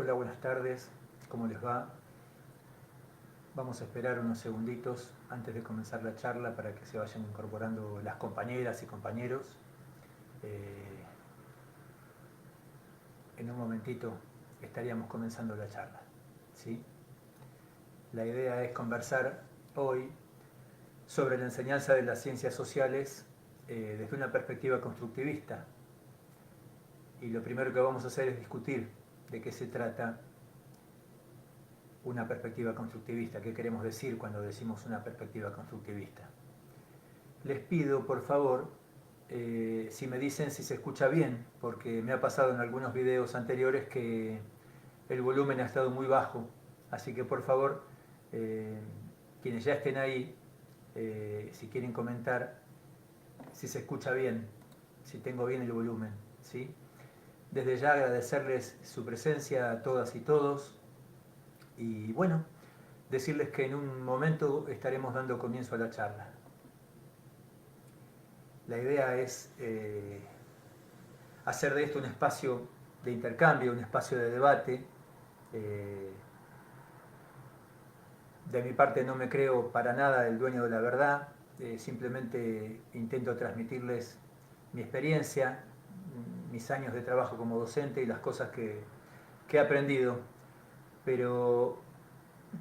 Hola, buenas tardes, ¿cómo les va? Vamos a esperar unos segunditos antes de comenzar la charla para que se vayan incorporando las compañeras y compañeros. En un momentito estaríamos comenzando la charla, ¿sí? La idea es conversar hoy sobre la enseñanza de las ciencias sociales desde una perspectiva constructivista. Y lo primero que vamos a hacer es discutir de qué se trata una perspectiva constructivista. ¿Qué queremos decir cuando decimos una perspectiva constructivista? Les pido, por favor, si me dicen si se escucha bien, porque me ha pasado en algunos videos anteriores que el volumen ha estado muy bajo. Así que, por favor, quienes ya estén ahí, si quieren comentar si se escucha bien, si tengo bien el volumen, ¿sí? Desde ya agradecerles su presencia a todas y todos. Y bueno, decirles que en un momento estaremos dando comienzo a la charla. La idea es hacer de esto un espacio de intercambio, un espacio de debate. De mi parte no me creo para nada el dueño de la verdad, simplemente intento transmitirles mi experiencia, mis años de trabajo como docente y las cosas que he aprendido. Pero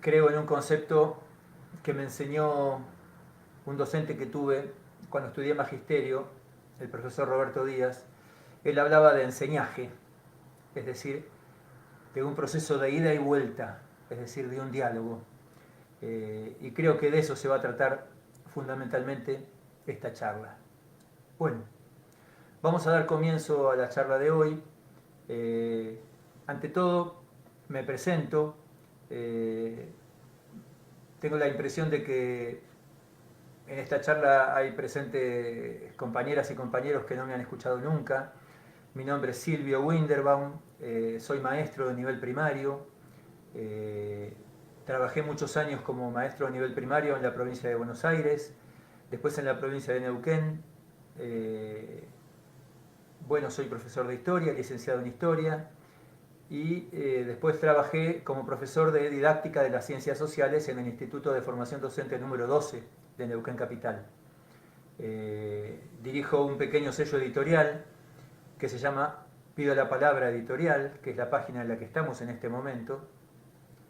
creo en un concepto que me enseñó un docente que tuve cuando estudié magisterio, el profesor Roberto Díaz. Él hablaba de enseñaje, es decir, de un proceso de ida y vuelta, es decir, de un diálogo. Y creo que de eso se va a tratar fundamentalmente esta charla. Bueno, vamos a dar comienzo a la charla de hoy. Ante todo, me presento. Tengo la impresión de que en esta charla hay presentes compañeras y compañeros que no me han escuchado nunca. Mi nombre es Silvio Winderbaum, soy maestro de nivel primario. Trabajé muchos años como maestro de nivel primario en la provincia de Buenos Aires, después en la provincia de Neuquén. Bueno, soy profesor de historia, licenciado en historia, y después trabajé como profesor de didáctica de las ciencias sociales en el Instituto de Formación Docente número 12 de Neuquén Capital. Dirijo un pequeño sello editorial que se llama Pido la Palabra Editorial, que es la página en la que estamos en este momento,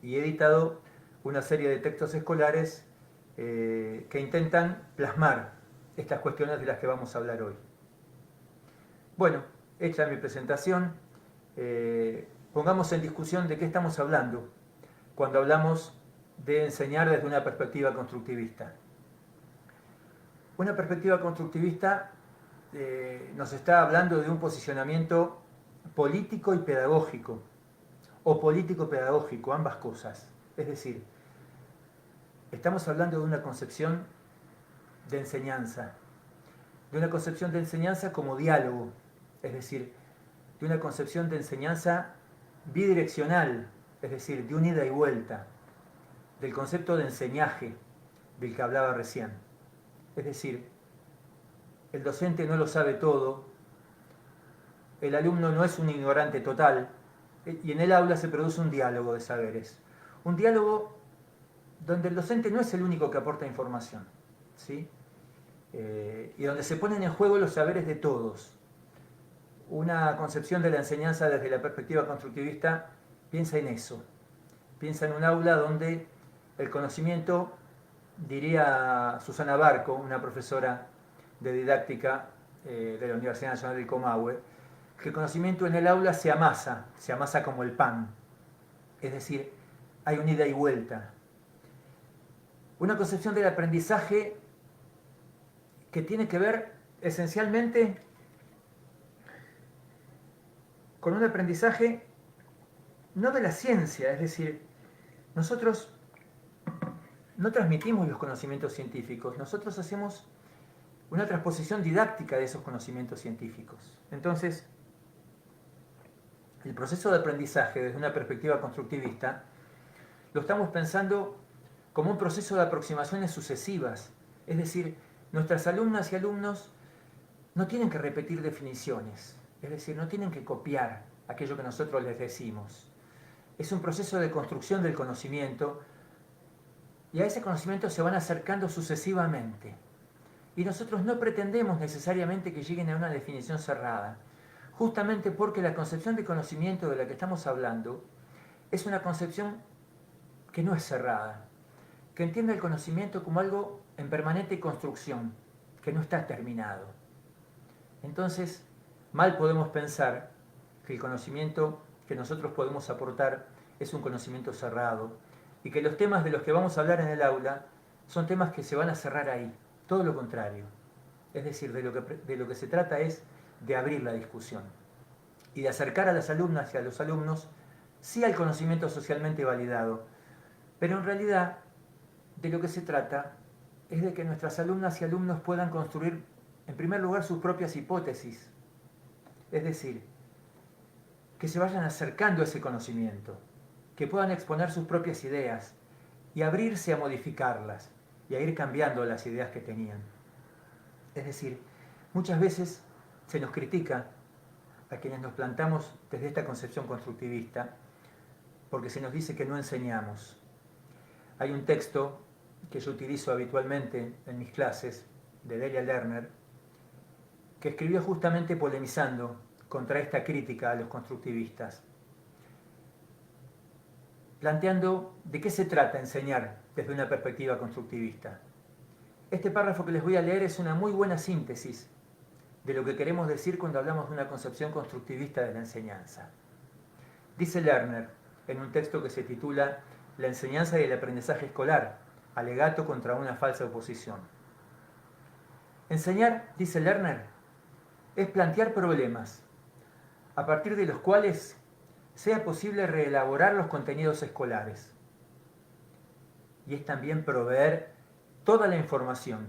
y he editado una serie de textos escolares que intentan plasmar estas cuestiones de las que vamos a hablar hoy. Bueno, hecha mi presentación, pongamos en discusión de qué estamos hablando cuando hablamos de enseñar desde una perspectiva constructivista. Una perspectiva constructivista nos está hablando de un posicionamiento político y pedagógico, o político-pedagógico, ambas cosas. Es decir, estamos hablando de una concepción de enseñanza como diálogo, es decir, de una concepción de enseñanza bidireccional, es decir, de un ida y vuelta, del concepto de enseñaje del que hablaba recién. Es decir, el docente no lo sabe todo, el alumno no es un ignorante total, y en el aula se produce un diálogo de saberes. Un diálogo donde el docente no es el único que aporta información, ¿sí? Y donde se ponen en juego los saberes de todos. Una concepción de la enseñanza desde la perspectiva constructivista piensa en eso. Piensa en un aula donde el conocimiento, diría Susana Barco, una profesora de didáctica de la Universidad Nacional del Comahue, que el conocimiento en el aula se amasa como el pan. Es decir, hay una ida y vuelta. Una concepción del aprendizaje que tiene que ver esencialmente con un aprendizaje no de la ciencia, es decir, nosotros no transmitimos los conocimientos científicos, nosotros hacemos una transposición didáctica de esos conocimientos científicos. Entonces, el proceso de aprendizaje desde una perspectiva constructivista lo estamos pensando como un proceso de aproximaciones sucesivas, es decir, nuestras alumnas y alumnos no tienen que repetir definiciones, es decir, no tienen que copiar aquello que nosotros les decimos. es un proceso de construcción del conocimiento y a ese conocimiento se van acercando sucesivamente. Y nosotros no pretendemos necesariamente que lleguen a una definición cerrada, justamente porque la concepción de conocimiento de la que estamos hablando es una concepción que no es cerrada, que entiende el conocimiento como algo en permanente construcción, que no está terminado. Entonces, mal podemos pensar que el conocimiento que nosotros podemos aportar es un conocimiento cerrado y que los temas de los que vamos a hablar en el aula son temas que se van a cerrar ahí. Todo lo contrario. Es decir, de lo que se trata es de abrir la discusión y de acercar a las alumnas y a los alumnos sí al conocimiento socialmente validado, pero en realidad de lo que se trata es de que nuestras alumnas y alumnos puedan construir en primer lugar sus propias hipótesis, es decir, que se vayan acercando a ese conocimiento, que puedan exponer sus propias ideas y abrirse a modificarlas y a ir cambiando las ideas que tenían. Es decir, muchas veces se nos critica a quienes nos plantamos desde esta concepción constructivista porque se nos dice que no enseñamos. Hay un texto que yo utilizo habitualmente en mis clases de Delia Lerner que escribió justamente polemizando contra esta crítica a los constructivistas, planteando de qué se trata enseñar desde una perspectiva constructivista. Este párrafo que les voy a leer es una muy buena síntesis de lo que queremos decir cuando hablamos de una concepción constructivista de la enseñanza. Dice Lerner, en un texto que se titula La enseñanza y el aprendizaje escolar, alegato contra una falsa oposición. Enseñar, dice Lerner, es plantear problemas, a partir de los cuales sea posible reelaborar los contenidos escolares. Y es también proveer toda la información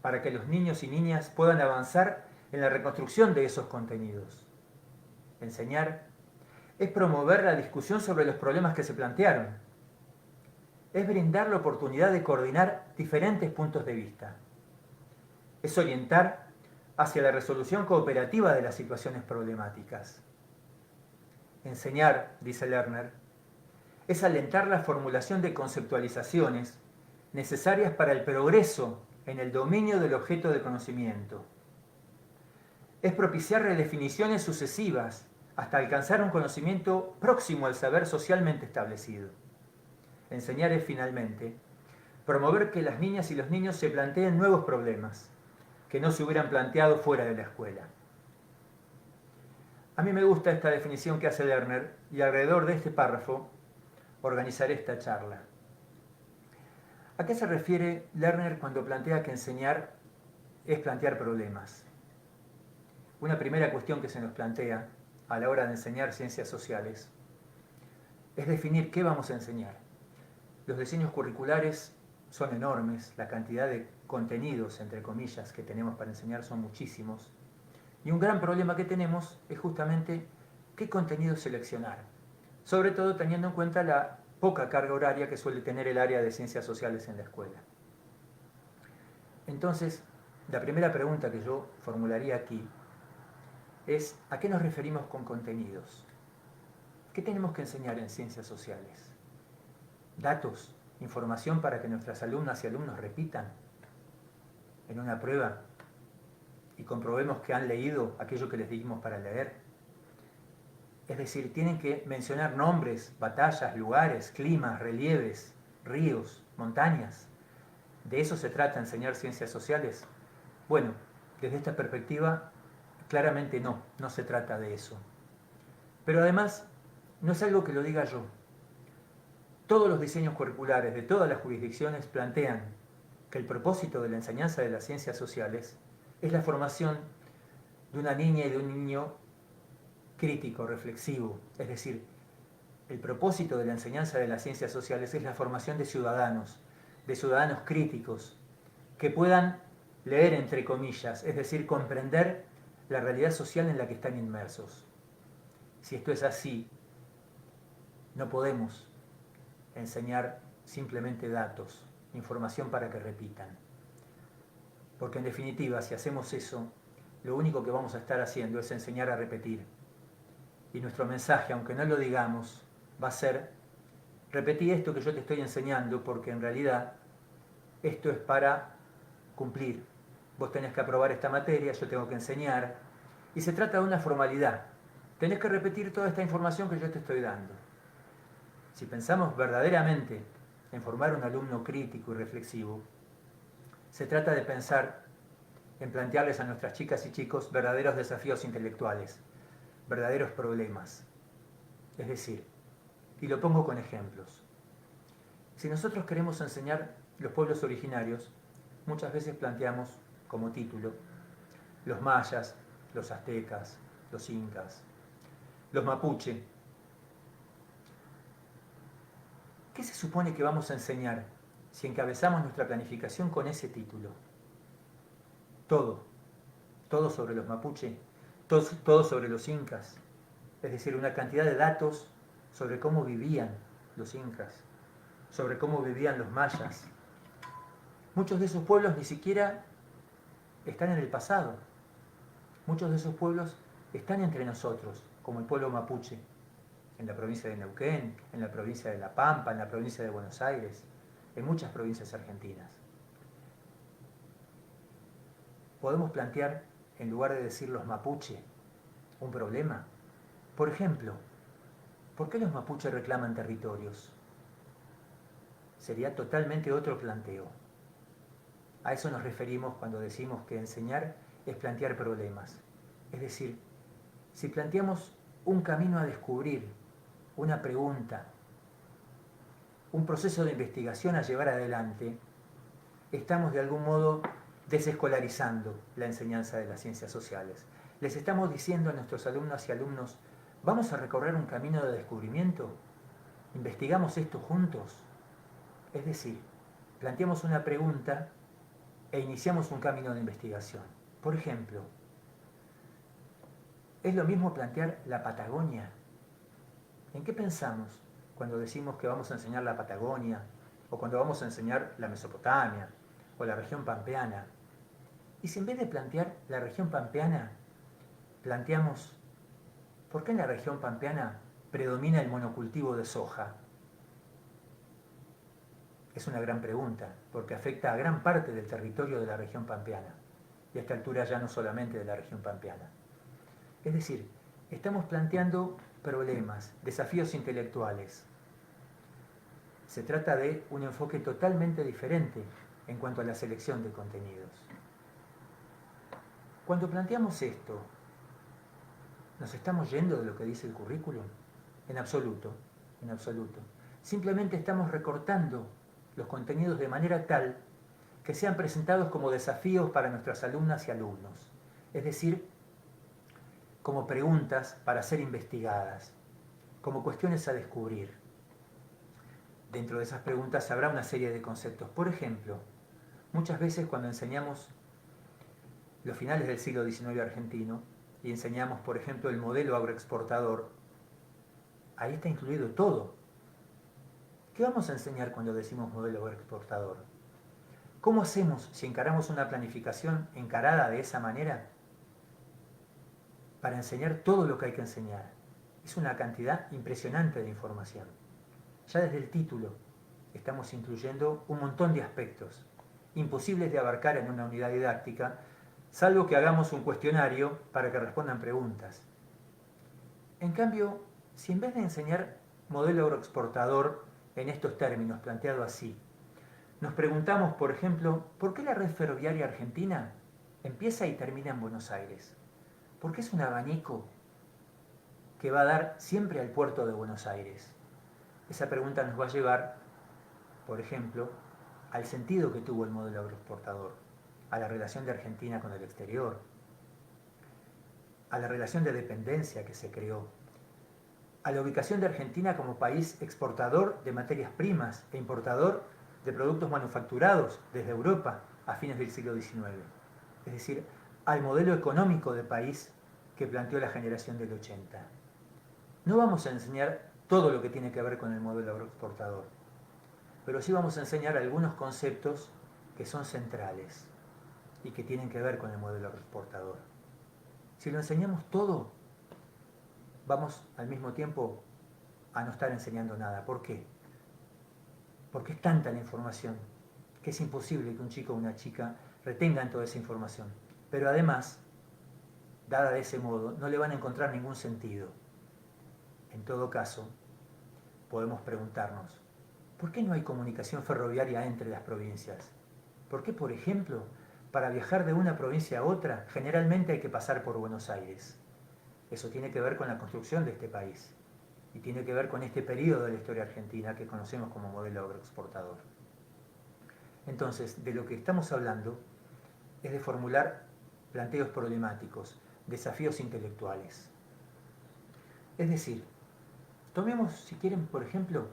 para que los niños y niñas puedan avanzar en la reconstrucción de esos contenidos. Enseñar es promover la discusión sobre los problemas que se plantearon. Es brindar la oportunidad de coordinar diferentes puntos de vista. Es orientar hacia la resolución cooperativa de las situaciones problemáticas. Enseñar, dice Lerner, es alentar la formulación de conceptualizaciones necesarias para el progreso en el dominio del objeto de conocimiento. Es propiciar redefiniciones sucesivas hasta alcanzar un conocimiento próximo al saber socialmente establecido. Enseñar es, finalmente, promover que las niñas y los niños se planteen nuevos problemas que no se hubieran planteado fuera de la escuela. A mí me gusta esta definición que hace Lerner y alrededor de este párrafo organizaré esta charla. ¿A qué se refiere Lerner cuando plantea que enseñar es plantear problemas? Una primera cuestión que se nos plantea a la hora de enseñar ciencias sociales es definir qué vamos a enseñar. Los diseños curriculares son enormes, la cantidad de contenidos, entre comillas, que tenemos para enseñar son muchísimos. Y un gran problema que tenemos es justamente qué contenido seleccionar, sobre todo teniendo en cuenta la poca carga horaria que suele tener el área de ciencias sociales en la escuela. Entonces, la primera pregunta que yo formularía aquí es ¿a qué nos referimos con contenidos? ¿Qué tenemos que enseñar en ciencias sociales? ¿Datos? ¿Información para que nuestras alumnas y alumnos repitan en una prueba y comprobemos que han leído aquello que les dijimos para leer? Es decir, tienen que mencionar nombres, batallas, lugares, climas, relieves, ríos, montañas. ¿De eso se trata enseñar ciencias sociales? Bueno, desde esta perspectiva, claramente no se trata de eso. Pero además, no es algo que lo diga yo. Todos los diseños curriculares de todas las jurisdicciones plantean que el propósito de la enseñanza de las ciencias sociales es la formación de una niña y de un niño crítico, reflexivo. Es decir, el propósito de la enseñanza de las ciencias sociales es la formación de ciudadanos críticos, que puedan leer entre comillas, es decir, comprender la realidad social en la que están inmersos. Si esto es así, no podemos enseñar simplemente datos, información para que repitan. Porque en definitiva, si hacemos eso, lo único que vamos a estar haciendo es enseñar a repetir. Y nuestro mensaje, aunque no lo digamos, va a ser: repetí esto que yo te estoy enseñando porque en realidad esto es para cumplir. Vos tenés que aprobar esta materia, yo tengo que enseñar. Y se trata de una formalidad. Tenés que repetir toda esta información que yo te estoy dando. Si pensamos verdaderamente en formar un alumno crítico y reflexivo, se trata de pensar en plantearles a nuestras chicas y chicos verdaderos desafíos intelectuales, verdaderos problemas. Es decir, y lo pongo con ejemplos. Si nosotros queremos enseñar los pueblos originarios, muchas veces planteamos como título los mayas, los aztecas, los incas, los mapuche. ¿Qué se supone que vamos a enseñar si encabezamos nuestra planificación con ese título? Todo sobre los mapuche, todo sobre los incas, es decir, una cantidad de datos sobre cómo vivían los incas, sobre cómo vivían los mayas. Muchos de esos pueblos ni siquiera están en el pasado. Muchos de esos pueblos están entre nosotros, como el pueblo mapuche, en la provincia de Neuquén, en la provincia de La Pampa, en la provincia de Buenos Aires, en muchas provincias argentinas. Podemos plantear, en lugar de decir los mapuche, un problema. Por ejemplo, ¿por qué los mapuche reclaman territorios? Sería totalmente otro planteo. A eso nos referimos cuando decimos que enseñar es plantear problemas. Es decir, si planteamos un camino a descubrir, una pregunta, un proceso de investigación a llevar adelante, estamos de algún modo desescolarizando la enseñanza de las ciencias sociales. Les estamos diciendo a nuestros alumnos y alumnos: vamos a recorrer un camino de descubrimiento, investigamos esto juntos. Es decir, planteamos una pregunta e iniciamos un camino de investigación. Por ejemplo, ¿es lo mismo plantear la Patagonia? ¿En qué pensamos cuando decimos que vamos a enseñar la Patagonia, o cuando vamos a enseñar la Mesopotamia, o la región pampeana? Y si en vez de plantear la región pampeana, planteamos: ¿por qué en la región pampeana predomina el monocultivo de soja? Es una gran pregunta, porque afecta a gran parte del territorio de la región pampeana, y a esta altura ya no solamente de la región pampeana. Es decir, estamos planteando problemas, desafíos intelectuales. Se trata de un enfoque totalmente diferente en cuanto a la selección de contenidos. Cuando planteamos esto, ¿nos estamos yendo de lo que dice el currículum? En absoluto, en absoluto. Simplemente estamos recortando los contenidos de manera tal que sean presentados como desafíos para nuestras alumnas y alumnos. Es decir, como preguntas para ser investigadas, como cuestiones a descubrir. Dentro de esas preguntas habrá una serie de conceptos. Por ejemplo, muchas veces cuando enseñamos los finales del siglo XIX argentino y enseñamos, por ejemplo, el modelo agroexportador, ahí está incluido todo. ¿Qué vamos a enseñar cuando decimos modelo agroexportador? ¿Cómo hacemos si encaramos una planificación encarada de esa manera para enseñar todo lo que hay que enseñar? Es una cantidad impresionante de información. Ya desde el título estamos incluyendo un montón de aspectos imposibles de abarcar en una unidad didáctica, salvo que hagamos un cuestionario para que respondan preguntas. En cambio, si en vez de enseñar modelo agroexportador en estos términos, planteado así, nos preguntamos, por ejemplo, ¿por qué la red ferroviaria argentina empieza y termina en Buenos Aires? ¿Por qué es un abanico que va a dar siempre al puerto de Buenos Aires? Esa pregunta nos va a llevar, por ejemplo, al sentido que tuvo el modelo agroexportador, a la relación de Argentina con el exterior, a la relación de dependencia que se creó, a la ubicación de Argentina como país exportador de materias primas e importador de productos manufacturados desde Europa a fines del siglo XIX. Es decir, al modelo económico de país que planteó la generación del 80. No vamos a enseñar todo lo que tiene que ver con el modelo agroexportador, pero sí vamos a enseñar algunos conceptos que son centrales y que tienen que ver con el modelo agroexportador. Si lo enseñamos todo, vamos al mismo tiempo a no estar enseñando nada. ¿Por qué? Porque es tanta la información que es imposible que un chico o una chica retengan toda esa información. Pero además, dada de ese modo, no le van a encontrar ningún sentido. En todo caso, podemos preguntarnos, ¿por qué no hay comunicación ferroviaria entre las provincias? ¿Por qué, por ejemplo, para viajar de una provincia a otra, generalmente hay que pasar por Buenos Aires? Eso tiene que ver con la construcción de este país y tiene que ver con este periodo de la historia argentina que conocemos como modelo agroexportador. Entonces, de lo que estamos hablando es de formular planteos problemáticos, desafíos intelectuales. Es decir, tomemos, si quieren, por ejemplo,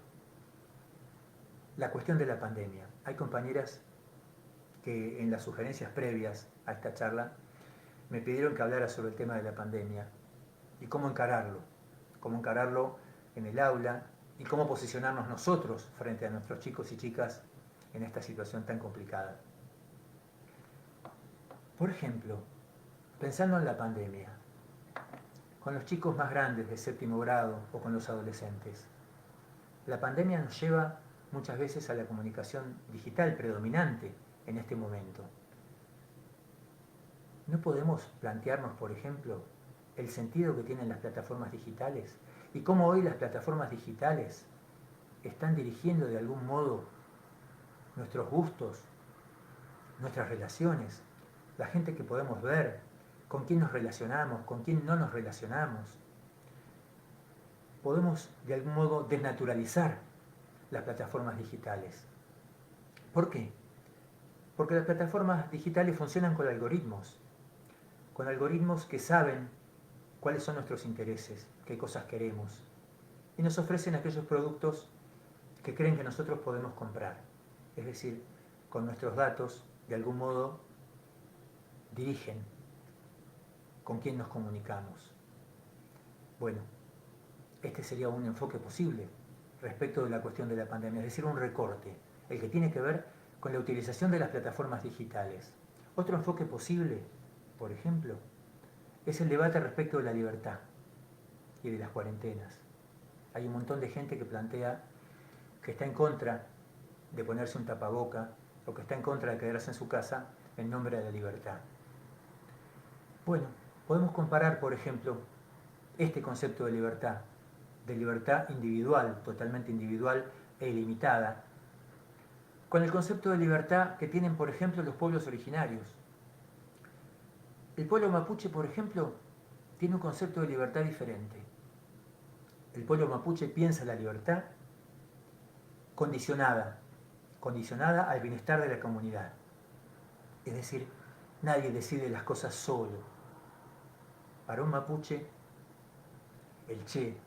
la cuestión de la pandemia. Hay compañeras que en las sugerencias previas a esta charla me pidieron que hablara sobre el tema de la pandemia y cómo encararlo en el aula y cómo posicionarnos nosotros frente a nuestros chicos y chicas en esta situación tan complicada. Por ejemplo, pensando en la pandemia, con los chicos más grandes de séptimo grado o con los adolescentes, la pandemia nos lleva muchas veces a la comunicación digital predominante en este momento. ¿No podemos plantearnos, por ejemplo, el sentido que tienen las plataformas digitales y cómo hoy las plataformas digitales están dirigiendo de algún modo nuestros gustos, nuestras relaciones, la gente que podemos ver, con quién nos relacionamos, con quién no nos relacionamos? Podemos de algún modo desnaturalizar las plataformas digitales. ¿Por qué? Porque las plataformas digitales funcionan con algoritmos que saben cuáles son nuestros intereses, qué cosas queremos, y nos ofrecen aquellos productos que creen que nosotros podemos comprar. Es decir, con nuestros datos, de algún modo, dirigen con quién nos comunicamos. Bueno, este sería un enfoque posible respecto de la cuestión de la pandemia, es decir, un recorte, el que tiene que ver con la utilización de las plataformas digitales. Otro enfoque posible, por ejemplo, es el debate respecto de la libertad y de las cuarentenas. Hay un montón de gente que plantea que está en contra de ponerse un tapaboca o que está en contra de quedarse en su casa en nombre de la libertad. Bueno, podemos comparar, por ejemplo, este concepto de libertad individual, totalmente individual e ilimitada, con el concepto de libertad que tienen, por ejemplo, los pueblos originarios. El pueblo mapuche, por ejemplo, tiene un concepto de libertad diferente. El pueblo mapuche piensa la libertad condicionada al bienestar de la comunidad. Es decir, nadie decide las cosas solo. Para un mapuche, el che,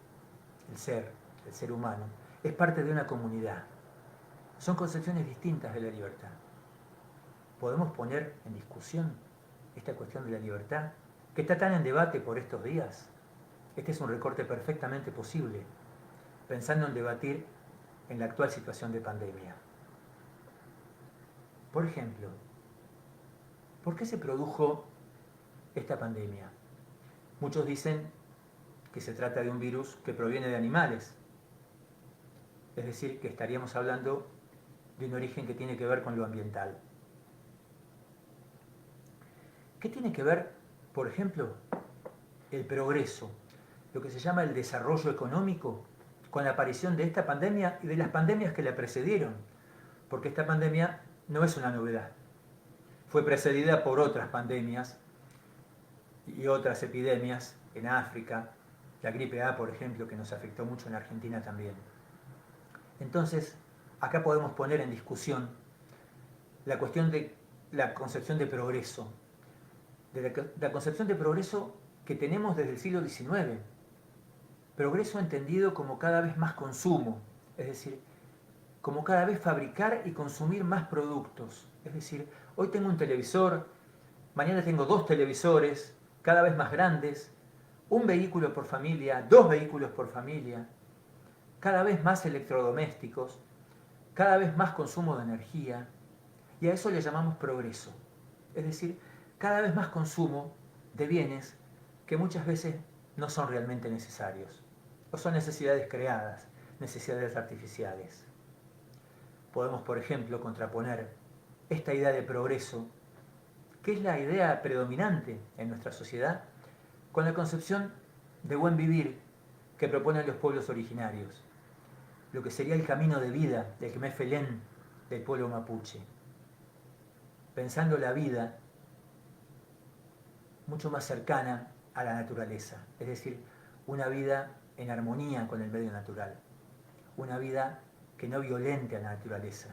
el ser humano, es parte de una comunidad. Son concepciones distintas de la libertad. ¿Podemos poner en discusión esta cuestión de la libertad, que está tan en debate por estos días? Este es un recorte perfectamente posible, pensando en debatir en la actual situación de pandemia. Por ejemplo, ¿por qué se produjo esta pandemia? Muchos dicen que se trata de un virus que proviene de animales, es decir, que estaríamos hablando de un origen que tiene que ver con lo ambiental. ¿Qué tiene que ver, por ejemplo, el progreso, lo que se llama el desarrollo económico, con la aparición de esta pandemia y de las pandemias que la precedieron? Porque esta pandemia no es una novedad. Fue precedida por otras pandemias y otras epidemias en África, la gripe A, por ejemplo, que nos afectó mucho en Argentina también. Entonces, acá podemos poner en discusión la cuestión de la concepción de progreso, de la concepción de progreso que tenemos desde el siglo XIX. Progreso entendido como cada vez más consumo, es decir, como cada vez fabricar y consumir más productos. Es decir, hoy tengo un televisor, mañana tengo 2 televisores, cada vez más grandes, un vehículo por familia, 2 vehículos por familia, cada vez más electrodomésticos, cada vez más consumo de energía, y a eso le llamamos progreso. Es decir, cada vez más consumo de bienes que muchas veces no son realmente necesarios, o son necesidades creadas, necesidades artificiales. Podemos, por ejemplo, contraponer esta idea de progreso, que es la idea predominante en nuestra sociedad, con la concepción de buen vivir que proponen los pueblos originarios, lo que sería el camino de vida del Kmefelén del pueblo mapuche, pensando la vida mucho más cercana a la naturaleza, es decir, una vida en armonía con el medio natural, una vida que no violente a la naturaleza,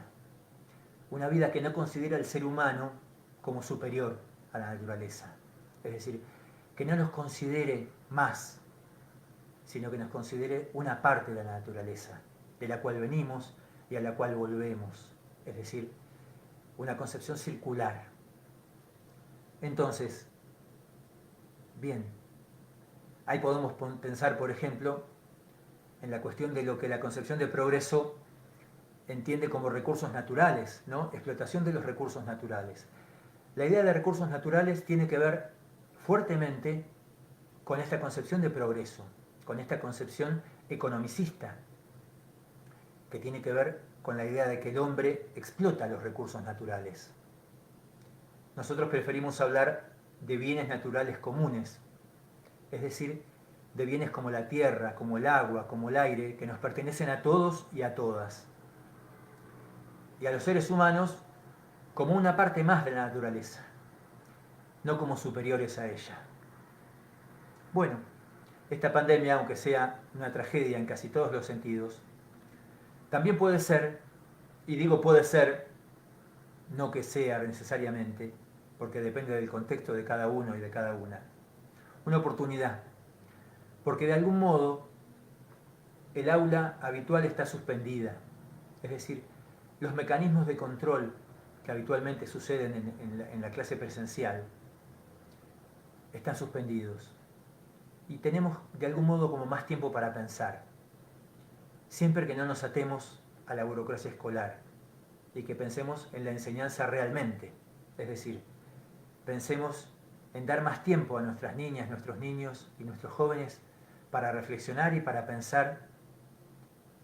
una vida que no considera al ser humano como superior a la naturaleza, es decir, que no nos considere más, sino que nos considere una parte de la naturaleza, de la cual venimos y a la cual volvemos, es decir, una concepción circular. Entonces, bien, ahí podemos pensar, por ejemplo, en la cuestión de lo que la concepción de progreso entiende como recursos naturales, ¿no? Explotación de los recursos naturales. La idea de recursos naturales tiene que ver fuertemente con esta concepción de progreso, con esta concepción economicista, que tiene que ver con la idea de que el hombre explota los recursos naturales. Nosotros preferimos hablar de bienes naturales comunes, es decir, de bienes como la tierra, como el agua, como el aire, que nos pertenecen a todos y a todas. Y a los seres humanos como una parte más de la naturaleza, no como superiores a ella. Bueno, esta pandemia, aunque sea una tragedia en casi todos los sentidos, también puede ser, y digo puede ser, no que sea necesariamente, porque depende del contexto de cada uno y de cada una oportunidad, porque de algún modo el aula habitual está suspendida, es decir, los mecanismos de control que habitualmente suceden en la clase presencial están suspendidos y tenemos de algún modo como más tiempo para pensar, siempre que no nos atemos a la burocracia escolar y que pensemos en la enseñanza realmente, es decir, pensemos en dar más tiempo a nuestras niñas, nuestros niños y nuestros jóvenes para reflexionar y para pensar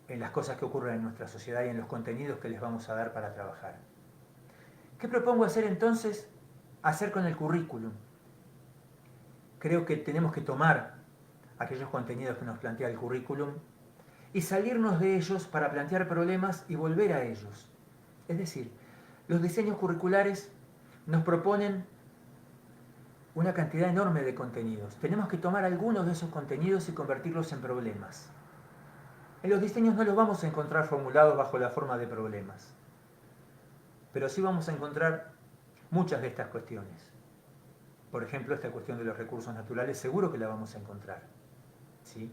en las cosas que ocurren en nuestra sociedad y en los contenidos que les vamos a dar para trabajar. ¿Qué propongo hacer entonces? Hacer con el currículum. Creo que tenemos que tomar aquellos contenidos que nos plantea el currículum y salirnos de ellos para plantear problemas y volver a ellos. Es decir, los diseños curriculares nos proponen una cantidad enorme de contenidos. Tenemos que tomar algunos de esos contenidos y convertirlos en problemas. En los diseños no los vamos a encontrar formulados bajo la forma de problemas, pero sí vamos a encontrar muchas de estas cuestiones. Por ejemplo, esta cuestión de los recursos naturales seguro que la vamos a encontrar, ¿sí?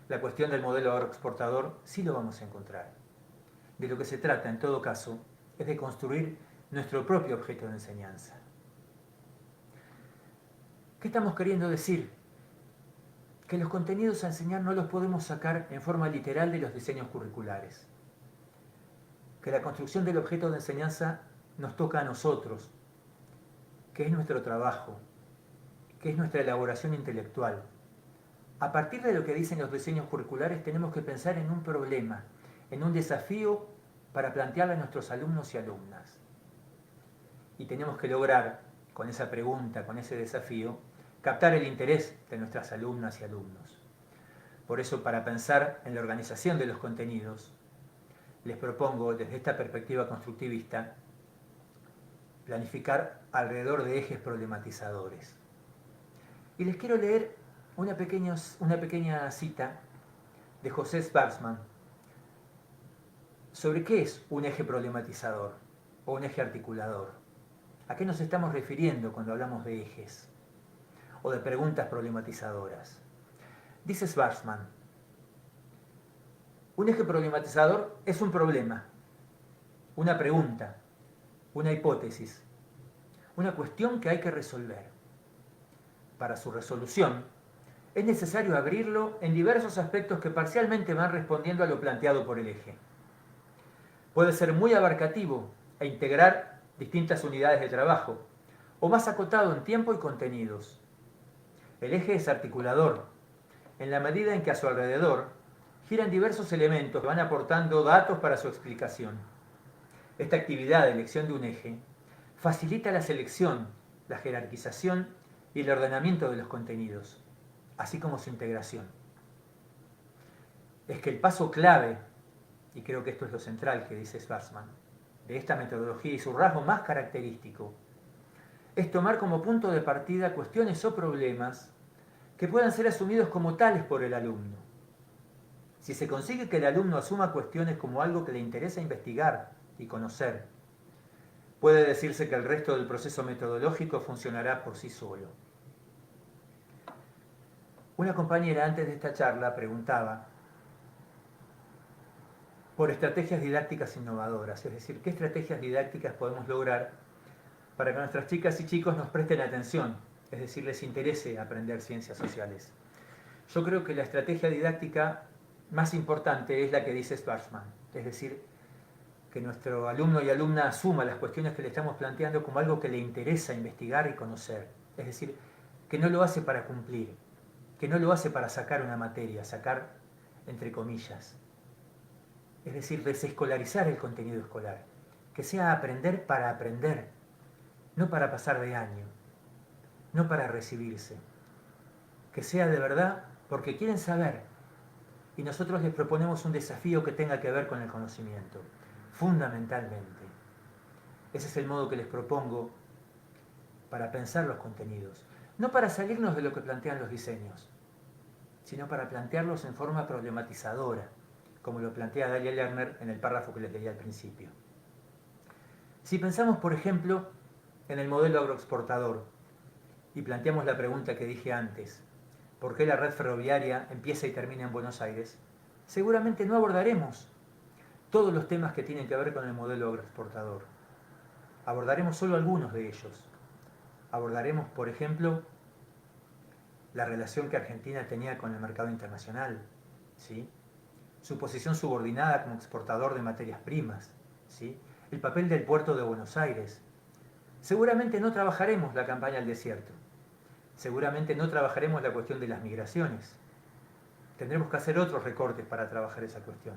La cuestión del modelo agroexportador sí lo vamos a encontrar. De lo que se trata, en todo caso, es de construir nuestro propio objeto de enseñanza. ¿Qué estamos queriendo decir? Que los contenidos a enseñar no los podemos sacar en forma literal de los diseños curriculares. Que la construcción del objeto de enseñanza nos toca a nosotros, que es nuestro trabajo, que es nuestra elaboración intelectual. A partir de lo que dicen los diseños curriculares tenemos que pensar en un problema, en un desafío para plantearle a nuestros alumnos y alumnas. Y tenemos que lograr, con esa pregunta, con ese desafío, captar el interés de nuestras alumnas y alumnos. Por eso, para pensar en la organización de los contenidos, les propongo, desde esta perspectiva constructivista, planificar alrededor de ejes problematizadores. Y les quiero leer una pequeña cita de José Schwarzman sobre qué es un eje problematizador o un eje articulador. ¿A qué nos estamos refiriendo cuando hablamos de ejes o de preguntas problematizadoras? Dice Schwarzman, un eje problematizador es un problema, una pregunta, una hipótesis, una cuestión que hay que resolver. Para su resolución, es necesario abrirlo en diversos aspectos que parcialmente van respondiendo a lo planteado por el eje. Puede ser muy abarcativo e integrar distintas unidades de trabajo, o más acotado en tiempo y contenidos. El eje es articulador, en la medida en que a su alrededor giran diversos elementos que van aportando datos para su explicación. Esta actividad de elección de un eje facilita la selección, la jerarquización y el ordenamiento de los contenidos, así como su integración. Es que el paso clave, y creo que esto es lo central que dice Schwarzman, de esta metodología y su rasgo más característico, es tomar como punto de partida cuestiones o problemas que puedan ser asumidos como tales por el alumno. Si se consigue que el alumno asuma cuestiones como algo que le interesa investigar y conocer, puede decirse que el resto del proceso metodológico funcionará por sí solo. Una compañera antes de esta charla preguntaba por estrategias didácticas innovadoras, es decir, qué estrategias didácticas podemos lograr para que nuestras chicas y chicos nos presten atención, es decir, les interese aprender ciencias sociales. Yo creo que la estrategia didáctica más importante es la que dice Schwarzman, es decir, que nuestro alumno y alumna asuma las cuestiones que le estamos planteando como algo que le interesa investigar y conocer, es decir, que no lo hace para cumplir, que no lo hace para sacar una materia, sacar entre comillas, es decir, desescolarizar el contenido escolar, que sea aprender para aprender, no para pasar de año, no para recibirse, que sea de verdad porque quieren saber y nosotros les proponemos un desafío que tenga que ver con el conocimiento, fundamentalmente. Ese es el modo que les propongo para pensar los contenidos, no para salirnos de lo que plantean los diseños, sino para plantearlos en forma problematizadora, como lo plantea Dalia Lerner en el párrafo que les leí al principio. Si pensamos, por ejemplo, en el modelo agroexportador y planteamos la pregunta que dije antes, ¿por qué la red ferroviaria empieza y termina en Buenos Aires?, seguramente no abordaremos todos los temas que tienen que ver con el modelo agroexportador. Abordaremos solo algunos de ellos. Abordaremos, por ejemplo, la relación que Argentina tenía con el mercado internacional, ¿sí?, su posición subordinada como exportador de materias primas, ¿sí?, el papel del puerto de Buenos Aires. Seguramente no trabajaremos la campaña al desierto. Seguramente no trabajaremos la cuestión de las migraciones. Tendremos que hacer otros recortes para trabajar esa cuestión.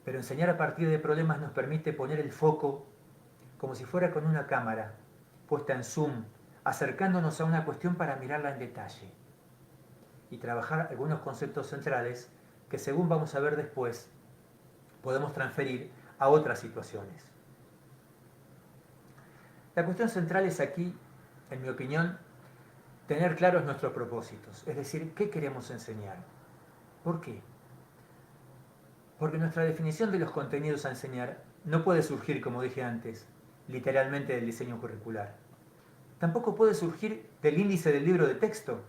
Pero enseñar a partir de problemas nos permite poner el foco como si fuera con una cámara puesta en zoom, acercándonos a una cuestión para mirarla en detalle y trabajar algunos conceptos centrales que, según vamos a ver después, podemos transferir a otras situaciones. La cuestión central es aquí, en mi opinión, tener claros nuestros propósitos, es decir, ¿qué queremos enseñar? ¿Por qué? Porque nuestra definición de los contenidos a enseñar no puede surgir, como dije antes, literalmente del diseño curricular. Tampoco puede surgir del índice del libro de texto.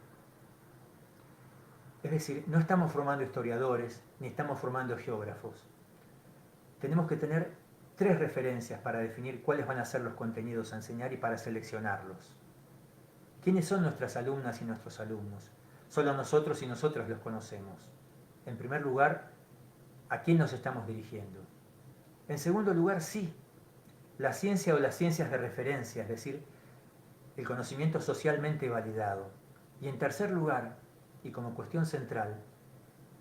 Es decir, no estamos formando historiadores, ni estamos formando geógrafos. Tenemos que tener 3 referencias para definir cuáles van a ser los contenidos a enseñar y para seleccionarlos. ¿Quiénes son nuestras alumnas y nuestros alumnos? Solo nosotros y nosotras los conocemos. En primer lugar, ¿a quién nos estamos dirigiendo? En segundo lugar, sí, la ciencia o las ciencias de referencia, es decir, el conocimiento socialmente validado. Y en tercer lugar, y como cuestión central,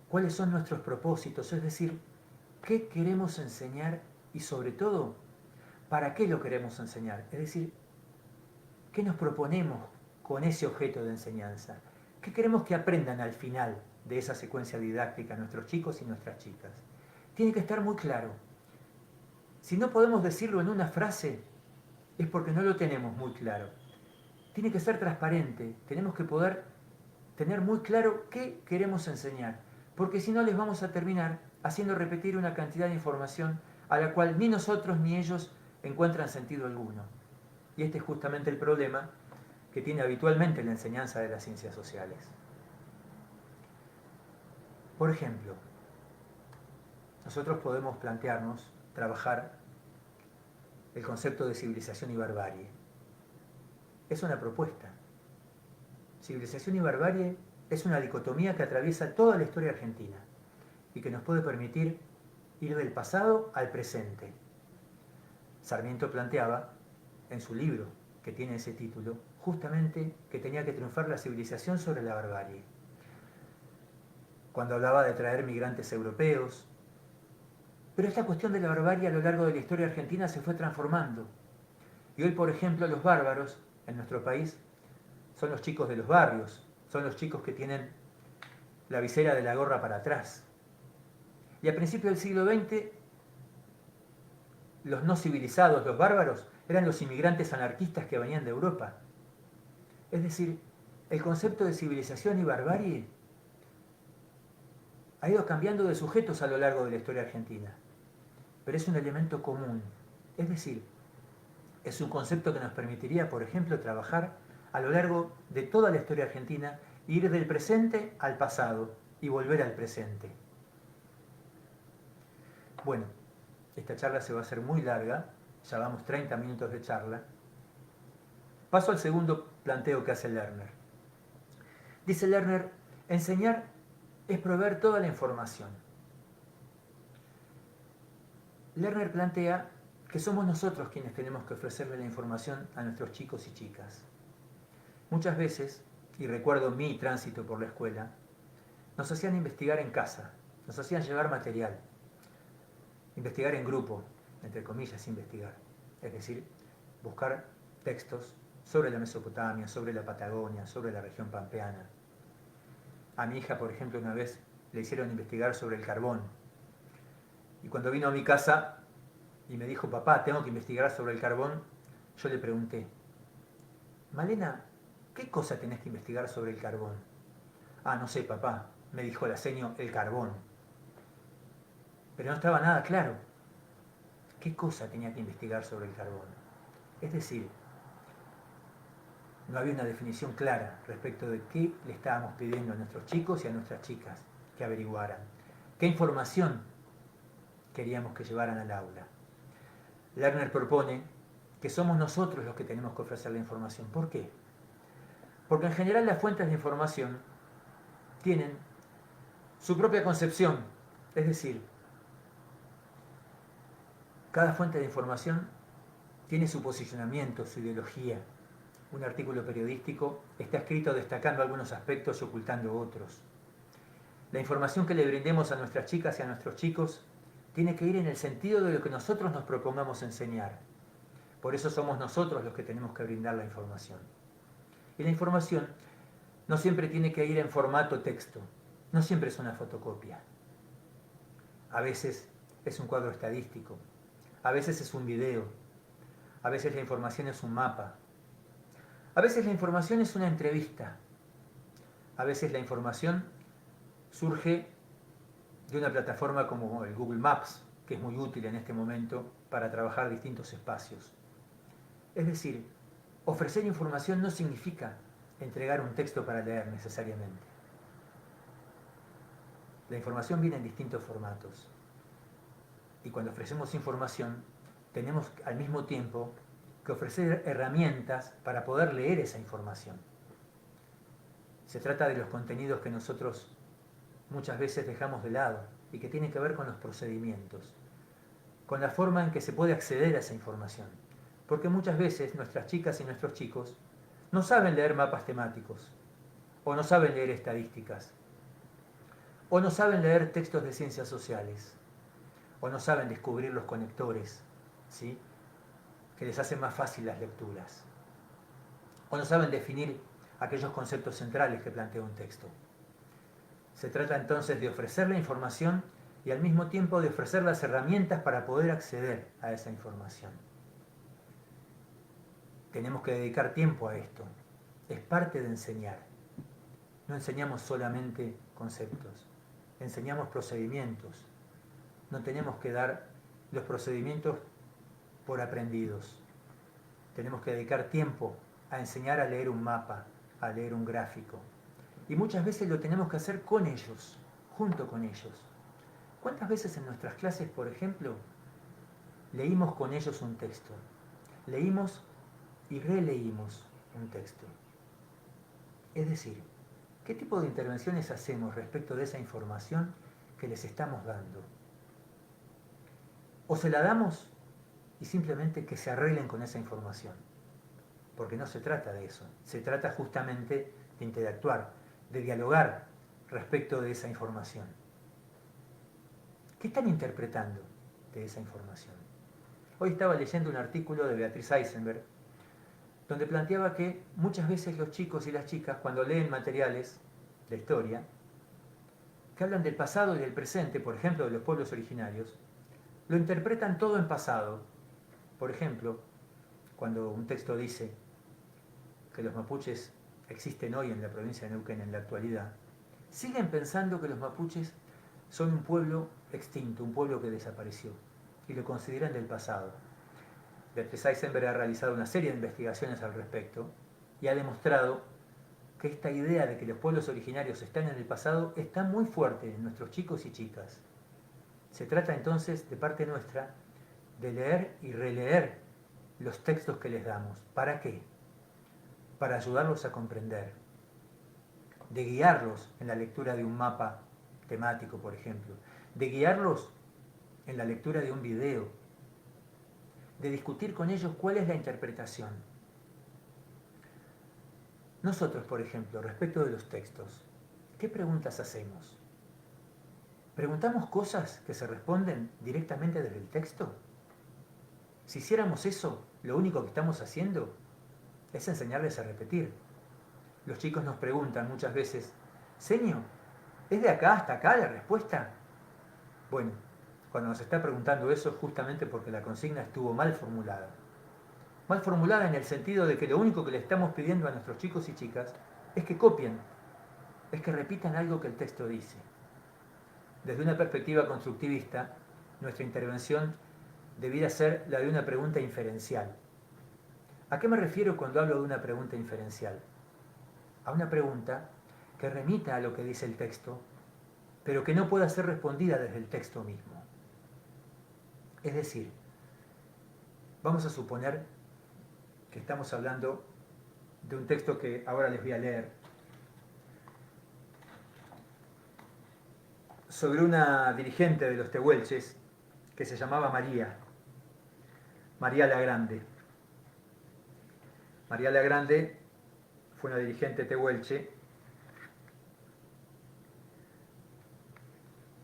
¿cuáles son nuestros propósitos? Es decir, ¿qué queremos enseñar y sobre todo, para qué lo queremos enseñar? Es decir, ¿qué nos proponemos con ese objeto de enseñanza? ¿Qué queremos que aprendan al final de esa secuencia didáctica nuestros chicos y nuestras chicas? Tiene que estar muy claro. Si no podemos decirlo en una frase, es porque no lo tenemos muy claro. Tiene que ser transparente, tenemos que poder tener muy claro qué queremos enseñar, porque si no les vamos a terminar haciendo repetir una cantidad de información a la cual ni nosotros ni ellos encuentran sentido alguno. Y este es justamente el problema que tiene habitualmente la enseñanza de las ciencias sociales. Por ejemplo, nosotros podemos plantearnos trabajar el concepto de civilización y barbarie. Es una propuesta. Civilización y barbarie es una dicotomía que atraviesa toda la historia argentina y que nos puede permitir ir del pasado al presente. Sarmiento planteaba en su libro, que tiene ese título, justamente que tenía que triunfar la civilización sobre la barbarie. cuando hablaba de traer migrantes europeos. Pero esta cuestión de la barbarie a lo largo de la historia argentina se fue transformando. Y hoy, por ejemplo, los bárbaros en nuestro país son los chicos de los barrios, son los chicos que tienen la visera de la gorra para atrás. Y a principios del siglo XX, los no civilizados, los bárbaros, eran los inmigrantes anarquistas que venían de Europa. Es decir, el concepto de civilización y barbarie ha ido cambiando de sujetos a lo largo de la historia argentina, pero es un elemento común. Es decir, es un concepto que nos permitiría, por ejemplo, trabajar a lo largo de toda la historia argentina, ir del presente al pasado y volver al presente. Bueno, esta charla se va a hacer muy larga, ya vamos 30 minutos de charla. Paso al segundo planteo que hace Lerner. Dice Lerner, enseñar es proveer toda la información. Lerner plantea que somos nosotros quienes tenemos que ofrecerle la información a nuestros chicos y chicas. Muchas veces, y recuerdo mi tránsito por la escuela, nos hacían investigar en casa, nos hacían llevar material, investigar en grupo, entre comillas investigar, es decir, buscar textos sobre la Mesopotamia, sobre la Patagonia, sobre la región pampeana. A mi hija, por ejemplo, una vez le hicieron investigar sobre el carbón. Y cuando vino a mi casa y me dijo, papá, tengo que investigar sobre el carbón, yo le pregunté, Malena, ¿qué cosa tenés que investigar sobre el carbón? Ah, no sé, papá, me dijo la seño, el carbón. Pero no estaba nada claro. ¿Qué cosa tenía que investigar sobre el carbón? Es decir, no había una definición clara respecto de qué le estábamos pidiendo a nuestros chicos y a nuestras chicas que averiguaran. ¿Qué información queríamos que llevaran al aula? Lerner propone que somos nosotros los que tenemos que ofrecer la información. ¿Por qué? Porque en general las fuentes de información tienen su propia concepción, es decir, cada fuente de información tiene su posicionamiento, su ideología. Un artículo periodístico está escrito destacando algunos aspectos y ocultando otros. La información que le brindemos a nuestras chicas y a nuestros chicos tiene que ir en el sentido de lo que nosotros nos propongamos enseñar. Por eso somos nosotros los que tenemos que brindar la información. Y la información no siempre tiene que ir en formato texto, no siempre es una fotocopia. A veces es un cuadro estadístico, a veces es un video, a veces la información es un mapa, a veces la información es una entrevista, a veces la información surge de una plataforma como el Google Maps, que es muy útil en este momento para trabajar distintos espacios. Es decir, ofrecer información no significa entregar un texto para leer necesariamente. La información viene en distintos formatos. Y cuando ofrecemos información, tenemos al mismo tiempo que ofrecer herramientas para poder leer esa información. Se trata de los contenidos que nosotros muchas veces dejamos de lado y que tienen que ver con los procedimientos, con la forma en que se puede acceder a esa información. Porque muchas veces nuestras chicas y nuestros chicos no saben leer mapas temáticos, o no saben leer estadísticas, o no saben leer textos de ciencias sociales, o no saben descubrir los conectores, ¿sí?, que les hacen más fácil las lecturas, o no saben definir aquellos conceptos centrales que plantea un texto. Se trata entonces de ofrecer la información y al mismo tiempo de ofrecer las herramientas para poder acceder a esa información. Tenemos que dedicar tiempo a esto. Es parte de enseñar. No enseñamos solamente conceptos, enseñamos procedimientos. No tenemos que dar los procedimientos por aprendidos. Tenemos que dedicar tiempo a enseñar a leer un mapa, a leer un gráfico. Y muchas veces lo tenemos que hacer con ellos, junto con ellos. ¿Cuántas veces en nuestras clases, por ejemplo, leímos con ellos un texto? Leímos y releímos un texto. Es decir, ¿qué tipo de intervenciones hacemos respecto de esa información que les estamos dando? O se la damos y simplemente que se arreglen con esa información. Porque no se trata de eso. Se trata justamente de interactuar, de dialogar respecto de esa información? ¿Qué están interpretando de esa información? Hoy estaba leyendo un artículo de Beatriz Eisenberg, donde planteaba que muchas veces los chicos y las chicas, cuando leen materiales de historia, que hablan del pasado y del presente, por ejemplo, de los pueblos originarios, lo interpretan todo en pasado. Por ejemplo, cuando un texto dice que los mapuches existen hoy en la provincia de Neuquén en la actualidad, siguen pensando que los mapuches son un pueblo extinto, un pueblo que desapareció, y lo consideran del pasado. Beatriz Eisenberg ha realizado una serie de investigaciones al respecto y ha demostrado que esta idea de que los pueblos originarios están en el pasado está muy fuerte en nuestros chicos y chicas. Se trata entonces, de parte nuestra, de leer y releer los textos que les damos. ¿Para qué? Para ayudarlos a comprender, de guiarlos en la lectura de un mapa temático, por ejemplo, de guiarlos en la lectura de un video, de discutir con ellos cuál es la interpretación. Nosotros, por ejemplo, respecto de los textos, ¿qué preguntas hacemos? ¿Preguntamos cosas que se responden directamente desde el texto? Si hiciéramos eso, lo único que estamos haciendo es enseñarles a repetir. Los chicos nos preguntan muchas veces, «Señor, ¿es de acá hasta acá la respuesta?» Bueno, cuando nos está preguntando eso es justamente porque la consigna estuvo mal formulada. Mal formulada en el sentido de que lo único que le estamos pidiendo a nuestros chicos y chicas es que copien, es que repitan algo que el texto dice. Desde una perspectiva constructivista, nuestra intervención debiera ser la de una pregunta inferencial. ¿A qué me refiero cuando hablo de una pregunta inferencial? A una pregunta que remita a lo que dice el texto, pero que no pueda ser respondida desde el texto mismo. Es decir, vamos a suponer que estamos hablando de un texto que ahora les voy a leer, sobre una dirigente de los tehuelches que se llamaba María la Grande. María la Grande fue una dirigente tehuelche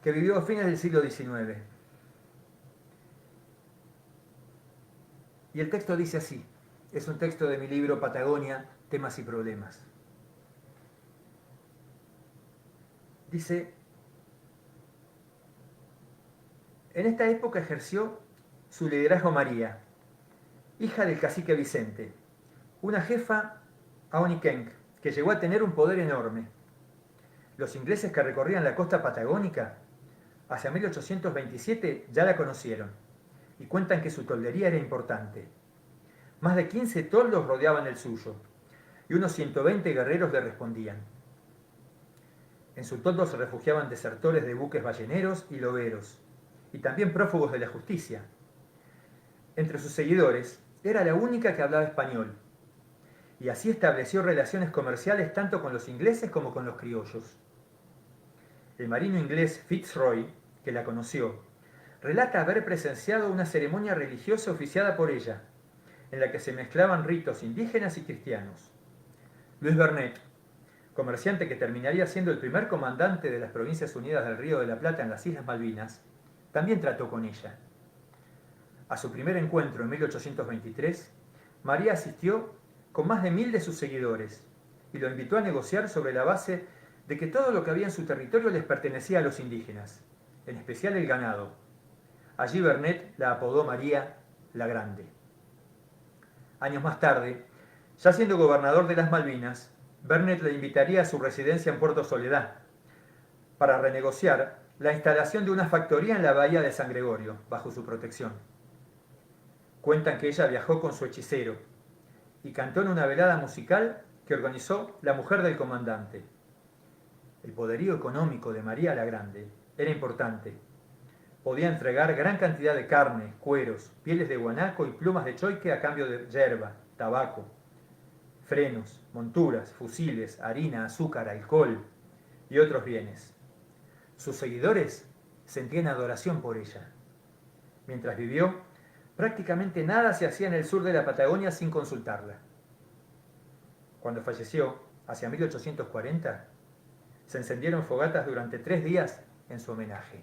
que vivió a fines del siglo XIX. Y el texto dice así, es un texto de mi libro Patagonia, temas y problemas. Dice, en esta época ejerció su liderazgo María, hija del cacique Vicente, una jefa aoniquenc que llegó a tener un poder enorme. Los ingleses que recorrían la costa patagónica hacia 1827 ya la conocieron y cuentan que su toldería era importante. Más de 15 toldos rodeaban el suyo y unos 120 guerreros le respondían. En su toldo se refugiaban desertores de buques balleneros y loberos, y también prófugos de la justicia. Entre sus seguidores era la única que hablaba español, y así estableció relaciones comerciales tanto con los ingleses como con los criollos. El marino inglés Fitzroy, que la conoció, relata haber presenciado una ceremonia religiosa oficiada por ella, en la que se mezclaban ritos indígenas y cristianos. Luis Bernet, comerciante que terminaría siendo el primer comandante de las Provincias Unidas del Río de la Plata en las Islas Malvinas, también trató con ella. A su primer encuentro en 1823, María asistió con más de 1000 de sus seguidores y lo invitó a negociar sobre la base de que todo lo que había en su territorio les pertenecía a los indígenas, en especial el ganado. Allí Bernet la apodó María la Grande. Años más tarde, ya siendo gobernador de las Malvinas, Bernet le invitaría a su residencia en Puerto Soledad para renegociar la instalación de una factoría en la bahía de San Gregorio, bajo su protección. Cuentan que ella viajó con su hechicero y cantó en una velada musical que organizó la mujer del comandante. El poderío económico de María la Grande era importante. Podía entregar gran cantidad de carne, cueros, pieles de guanaco y plumas de choique a cambio de yerba, tabaco, frenos, monturas, fusiles, harina, azúcar, alcohol y otros bienes. Sus seguidores sentían adoración por ella. Mientras vivió, prácticamente nada se hacía en el sur de la Patagonia sin consultarla. Cuando falleció, hacia 1840, Se encendieron fogatas durante 3 días en su homenaje.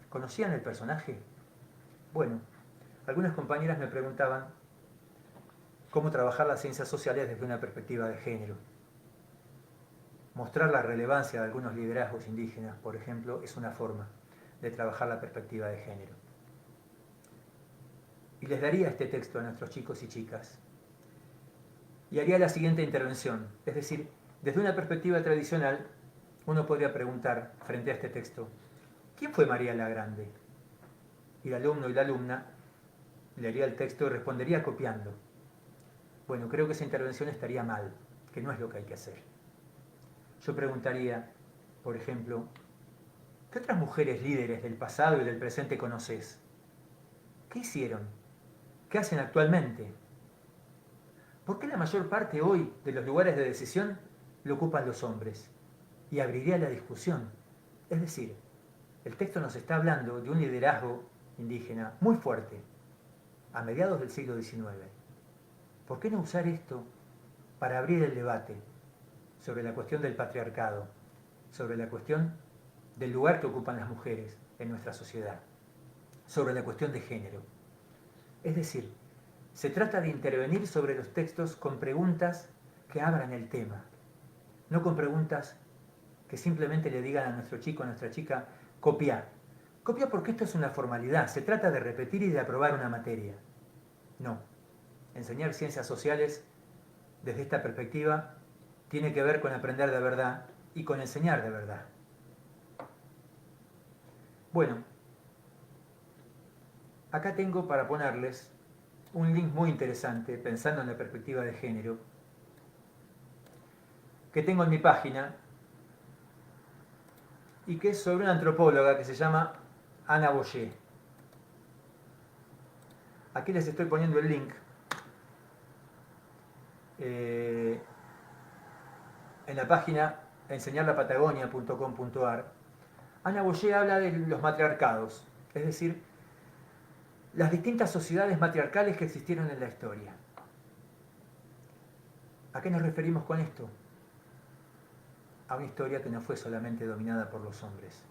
¿Conocían el personaje? Bueno, algunas compañeras me preguntaban cómo trabajar las ciencias sociales desde una perspectiva de género. Mostrar la relevancia de algunos liderazgos indígenas, por ejemplo, es una forma de trabajar la perspectiva de género. Y les daría este texto a nuestros chicos y chicas. Y haría la siguiente intervención, es decir, desde una perspectiva tradicional, uno podría preguntar frente a este texto, ¿quién fue María la Grande? Y el alumno y la alumna leería el texto y respondería copiando. Bueno, creo que esa intervención estaría mal, que no es lo que hay que hacer. Yo preguntaría, por ejemplo, ¿qué otras mujeres líderes del pasado y del presente conoces? ¿Qué hicieron? ¿Qué hacen actualmente? ¿Por qué la mayor parte hoy de los lugares de decisión lo ocupan los hombres? Y abriría la discusión. Es decir, el texto nos está hablando de un liderazgo indígena muy fuerte, a mediados del siglo XIX. ¿Por qué no usar esto para abrir el debate sobre la cuestión del patriarcado, sobre la cuestión del lugar que ocupan las mujeres en nuestra sociedad, sobre la cuestión de género? Es decir, se trata de intervenir sobre los textos con preguntas que abran el tema, no con preguntas que simplemente le digan a nuestro chico, a nuestra chica, copia. Copia porque esto es una formalidad, se trata de repetir y de aprobar una materia. No, enseñar ciencias sociales desde esta perspectiva tiene que ver con aprender de verdad y con enseñar de verdad. Bueno, acá tengo para ponerles un link muy interesante, pensando en la perspectiva de género, que tengo en mi página y que es sobre una antropóloga que se llama Ana Boyer. Aquí les estoy poniendo el link. En la página enseñarlapatagonia.com.ar. Ana Boyer habla de los matriarcados, es decir, las distintas sociedades matriarcales que existieron en la historia. ¿A qué nos referimos con esto? A una historia que no fue solamente dominada por los hombres,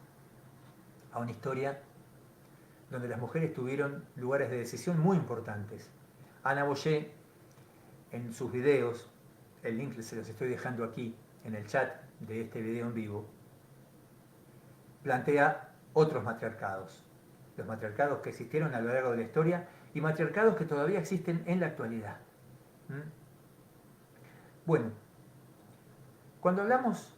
a una historia donde las mujeres tuvieron lugares de decisión muy importantes. Ana Boyer, en sus videos, el link se los estoy dejando aquí en el chat de este video en vivo, plantea otros matriarcados, los matriarcados que existieron a lo largo de la historia y matriarcados que todavía existen en la actualidad. Bueno, cuando hablamos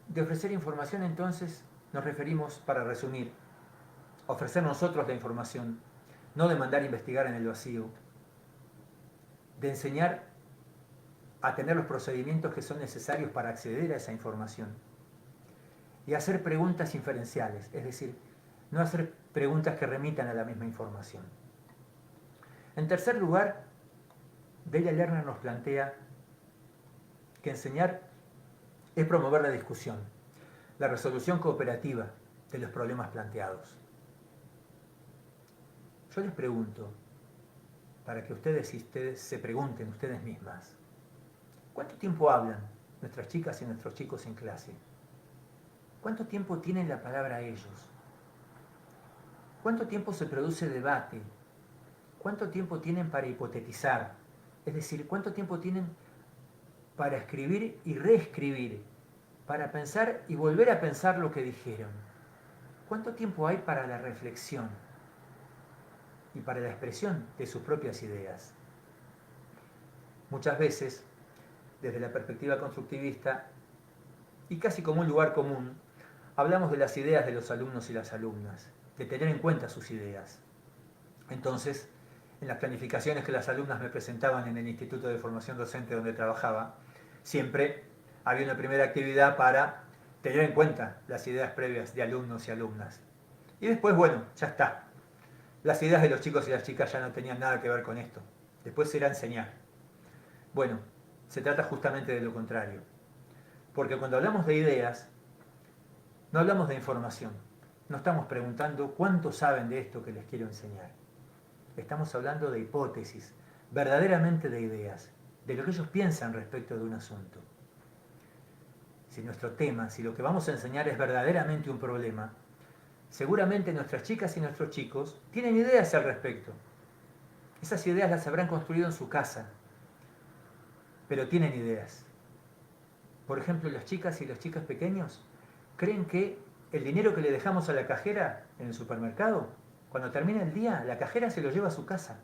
de ofrecer información, entonces nos referimos, para resumir, a ofrecer nosotros la información, no de mandar investigar en el vacío, de enseñar a tener los procedimientos que son necesarios para acceder a esa información y hacer preguntas inferenciales, es decir, no hacer preguntas que remitan a la misma información. En tercer lugar, Delia Lerner nos plantea que enseñar es promover la discusión, la resolución cooperativa de los problemas planteados. Yo les pregunto, para que ustedes y ustedes se pregunten ustedes mismas, ¿cuánto tiempo hablan nuestras chicas y nuestros chicos en clase? ¿Cuánto tiempo tienen la palabra ellos? ¿Cuánto tiempo se produce debate? ¿Cuánto tiempo tienen para hipotetizar? Es decir, ¿cuánto tiempo tienen para escribir y reescribir? Para pensar y volver a pensar lo que dijeron. ¿Cuánto tiempo hay para la reflexión y para la expresión de sus propias ideas? Muchas veces, desde la perspectiva constructivista, y casi como un lugar común, hablamos de las ideas de los alumnos y las alumnas, de tener en cuenta sus ideas. Entonces, en las planificaciones que las alumnas me presentaban en el Instituto de Formación Docente donde trabajaba, siempre había una primera actividad para tener en cuenta las ideas previas de alumnos y alumnas. Y después, bueno, ya está. Las ideas de los chicos y las chicas ya no tenían nada que ver con esto. Después era enseñar. Bueno, se trata justamente de lo contrario. Porque cuando hablamos de ideas, no hablamos de información. No estamos preguntando cuánto saben de esto que les quiero enseñar. Estamos hablando de hipótesis, verdaderamente de ideas, de lo que ellos piensan respecto de un asunto. si nuestro tema, si lo que vamos a enseñar es verdaderamente un problema, seguramente nuestras chicas y nuestros chicos tienen ideas al respecto. Esas ideas las habrán construido en su casa, pero tienen ideas. Por ejemplo, las chicas y los chicos pequeños creen que el dinero que le dejamos a la cajera en el supermercado, cuando termina el día, la cajera se lo lleva a su casa.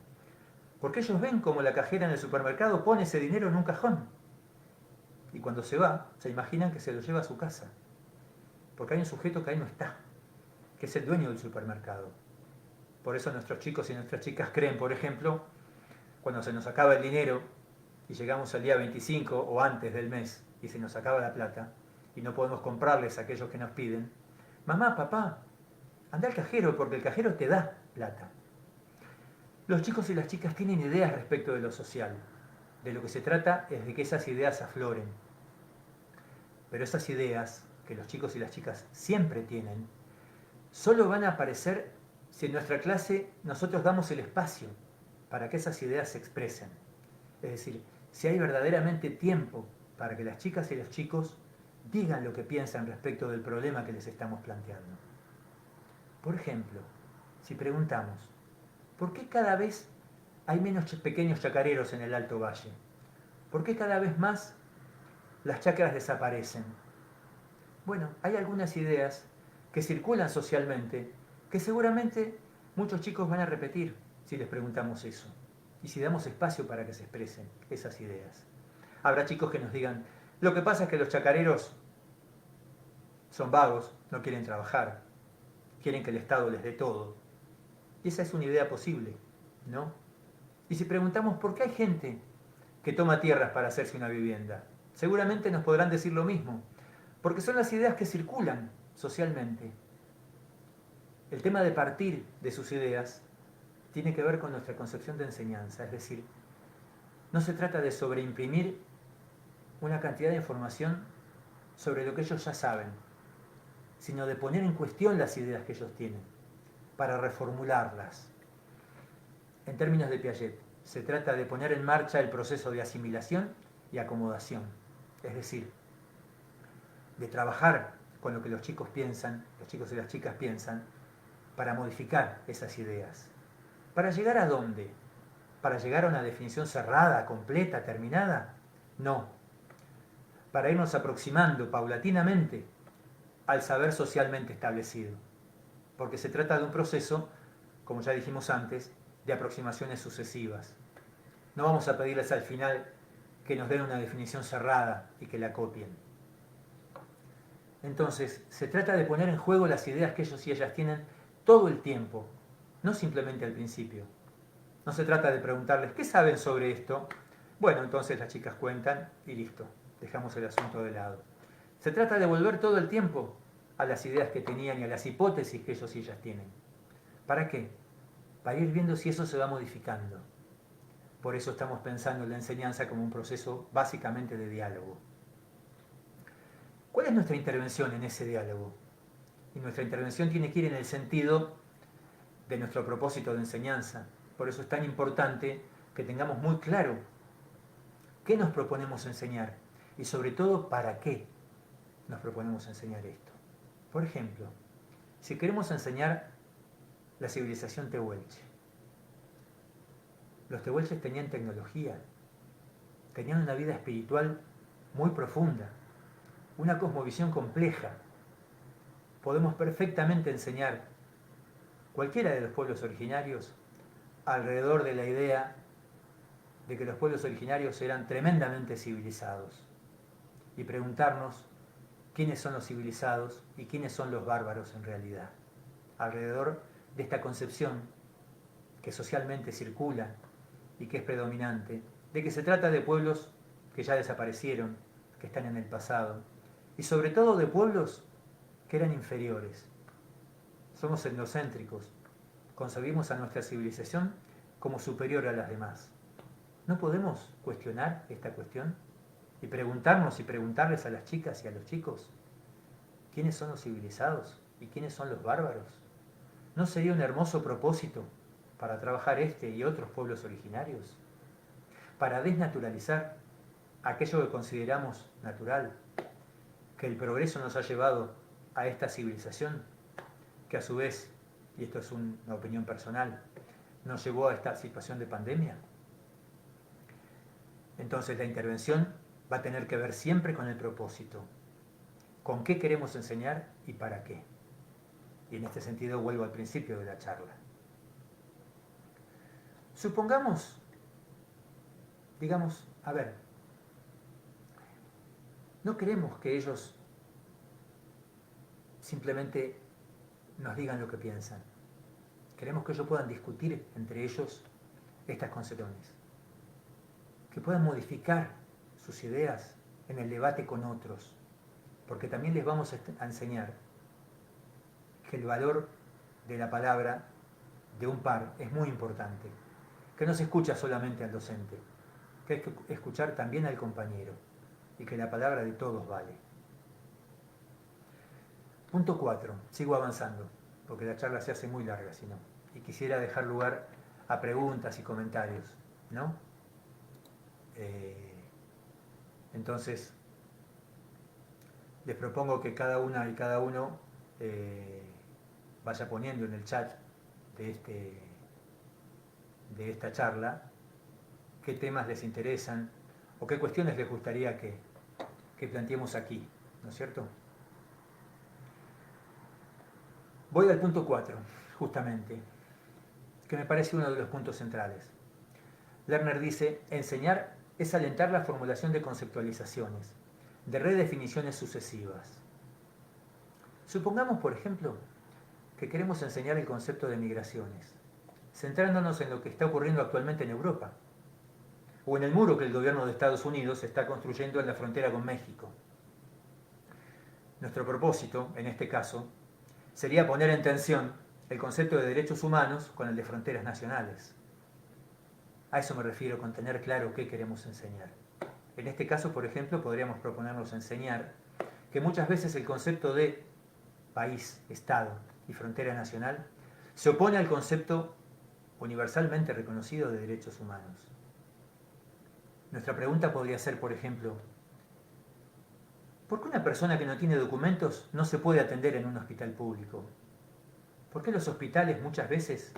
Porque ellos ven como la cajera en el supermercado pone ese dinero en un cajón. Y cuando se va, se imaginan que se lo lleva a su casa. Porque hay un sujeto que ahí no está, que es el dueño del supermercado. Por eso nuestros chicos y nuestras chicas creen, por ejemplo, cuando se nos acaba el dinero y llegamos al día 25 o antes del mes y se nos acaba la plata y no podemos comprarles a aquellos que nos piden, mamá, papá, anda al cajero porque el cajero te da plata. Los chicos y las chicas tienen ideas respecto de lo social. De lo que se trata es de que esas ideas afloren. Pero esas ideas que los chicos y las chicas siempre tienen, solo van a aparecer si en nuestra clase nosotros damos el espacio para que esas ideas se expresen. Es decir, si hay verdaderamente tiempo para que las chicas y los chicos digan lo que piensan respecto del problema que les estamos planteando. Por ejemplo, si preguntamos, ¿por qué cada vez hay menos pequeños chacareros en el Alto Valle? ¿Por qué cada vez más las chacras desaparecen? Bueno, hay algunas ideas que circulan socialmente que seguramente muchos chicos van a repetir si les preguntamos eso y si damos espacio para que se expresen esas ideas. Habrá chicos que nos digan, lo que pasa es que los chacareros son vagos, no quieren trabajar, quieren que el Estado les dé todo. Y esa es una idea posible, ¿no? Y si preguntamos por qué hay gente que toma tierras para hacerse una vivienda, seguramente nos podrán decir lo mismo, porque son las ideas que circulan socialmente. El tema de partir de sus ideas tiene que ver con nuestra concepción de enseñanza, es decir, no se trata de sobreimprimir una cantidad de información sobre lo que ellos ya saben, sino de poner en cuestión las ideas que ellos tienen, para reformularlas. En términos de Piaget, se trata de poner en marcha el proceso de asimilación y acomodación, es decir, de trabajar con lo que los chicos piensan, los chicos y las chicas piensan, para modificar esas ideas. ¿Para llegar a dónde? ¿Para llegar a una definición cerrada, completa, terminada? No. Para irnos aproximando paulatinamente al saber socialmente establecido. Porque se trata de un proceso, como ya dijimos antes, de aproximaciones sucesivas. No vamos a pedirles al final que nos den una definición cerrada y que la copien. Entonces, se trata de poner en juego las ideas que ellos y ellas tienen todo el tiempo, no simplemente al principio. No se trata de preguntarles, ¿qué saben sobre esto? Bueno, entonces las chicas cuentan y listo, dejamos el asunto de lado. Se trata de volver todo el tiempo a las ideas que tenían y a las hipótesis que ellos y ellas tienen. ¿Para qué? Para ir viendo si eso se va modificando. Por eso estamos pensando en la enseñanza como un proceso básicamente de diálogo. ¿Cuál es nuestra intervención en ese diálogo? Y nuestra intervención tiene que ir en el sentido de nuestro propósito de enseñanza. Por eso es tan importante que tengamos muy claro qué nos proponemos enseñar y sobre todo para qué nos proponemos enseñar esto. Por ejemplo, si queremos enseñar la civilización tehuelche, los tehuelches tenían tecnología, tenían una vida espiritual muy profunda, una cosmovisión compleja. Podemos perfectamente enseñar cualquiera de los pueblos originarios alrededor de la idea de que los pueblos originarios eran tremendamente civilizados y preguntarnos quiénes son los civilizados y quiénes son los bárbaros en realidad, alrededor de esta concepción que socialmente circula y que es predominante, de que se trata de pueblos que ya desaparecieron, que están en el pasado, y sobre todo de pueblos que eran inferiores. Somos etnocéntricos, concebimos a nuestra civilización como superior a las demás. ¿No podemos cuestionar esta cuestión? Y preguntarnos y preguntarles a las chicas y a los chicos, ¿quiénes son los civilizados y quiénes son los bárbaros? ¿No sería un hermoso propósito para trabajar este y otros pueblos originarios? Para desnaturalizar aquello que consideramos natural, que el progreso nos ha llevado a esta civilización, que a su vez, y esto es una opinión personal, nos llevó a esta situación de pandemia? Entonces la intervención va a tener que ver siempre con el propósito, con qué queremos enseñar y para qué. Y en este sentido vuelvo al principio de la charla. Supongamos, digamos, a ver, no queremos que ellos simplemente nos digan lo que piensan. Queremos que ellos puedan discutir entre ellos estas concepciones, que puedan modificar sus ideas en el debate con otros, porque también les vamos a enseñar que el valor de la palabra de un par es muy importante, que no se escucha solamente al docente, que hay que escuchar también al compañero y que la palabra de todos vale. Punto 4, sigo avanzando, porque la charla se hace muy larga si no, y quisiera dejar lugar a preguntas y comentarios, ¿no? Entonces, les propongo que cada una y cada uno vaya poniendo en el chat de esta charla qué temas les interesan o qué cuestiones les gustaría que planteemos aquí, ¿no es cierto? Voy al punto 4, justamente, que me parece uno de los puntos centrales. Lerner dice, enseñar es alentar la formulación de conceptualizaciones, de redefiniciones sucesivas. Supongamos, por ejemplo, que queremos enseñar el concepto de migraciones, centrándonos en lo que está ocurriendo actualmente en Europa, o en el muro que el gobierno de Estados Unidos está construyendo en la frontera con México. Nuestro propósito, en este caso, sería poner en tensión el concepto de derechos humanos con el de fronteras nacionales. A eso me refiero con tener claro qué queremos enseñar. En este caso, por ejemplo, podríamos proponernos enseñar que muchas veces el concepto de país, Estado y frontera nacional se opone al concepto universalmente reconocido de derechos humanos. Nuestra pregunta podría ser, por ejemplo, ¿por qué una persona que no tiene documentos no se puede atender en un hospital público? ¿Por qué los hospitales muchas veces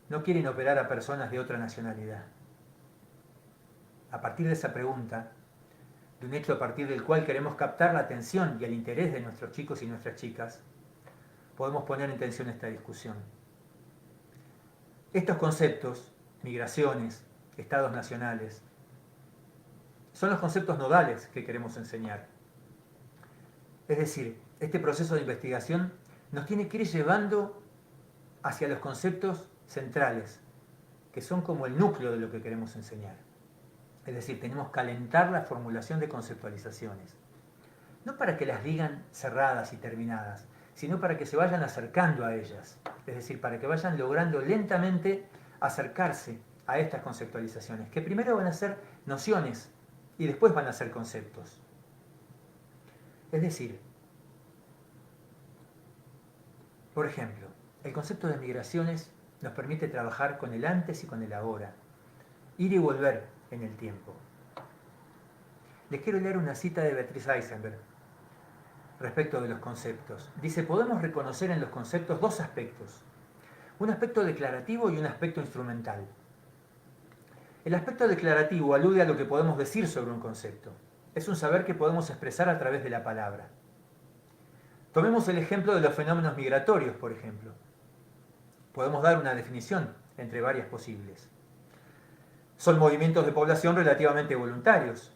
no quieren operar a personas de otra nacionalidad? A partir de esa pregunta, de un hecho a partir del cual queremos captar la atención y el interés de nuestros chicos y nuestras chicas, podemos poner en tensión esta discusión. Estos conceptos, migraciones, estados nacionales, son los conceptos nodales que queremos enseñar. Es decir, este proceso de investigación nos tiene que ir llevando hacia los conceptos centrales, que son como el núcleo de lo que queremos enseñar. Es decir, tenemos que alentar la formulación de conceptualizaciones. No para que las digan cerradas y terminadas, sino para que se vayan acercando a ellas. Es decir, para que vayan logrando lentamente acercarse a estas conceptualizaciones, que primero van a ser nociones y después van a ser conceptos. Es decir, por ejemplo, el concepto de migraciones nos permite trabajar con el antes y con el ahora, ir y volver en el tiempo. Les quiero leer una cita de Beatriz Eisenberg respecto de los conceptos. Dice, podemos reconocer en los conceptos dos aspectos, un aspecto declarativo y un aspecto instrumental. El aspecto declarativo alude a lo que podemos decir sobre un concepto. Es un saber que podemos expresar a través de la palabra. Tomemos el ejemplo de los fenómenos migratorios, por ejemplo. Podemos dar una definición entre varias posibles. Son movimientos de población relativamente voluntarios,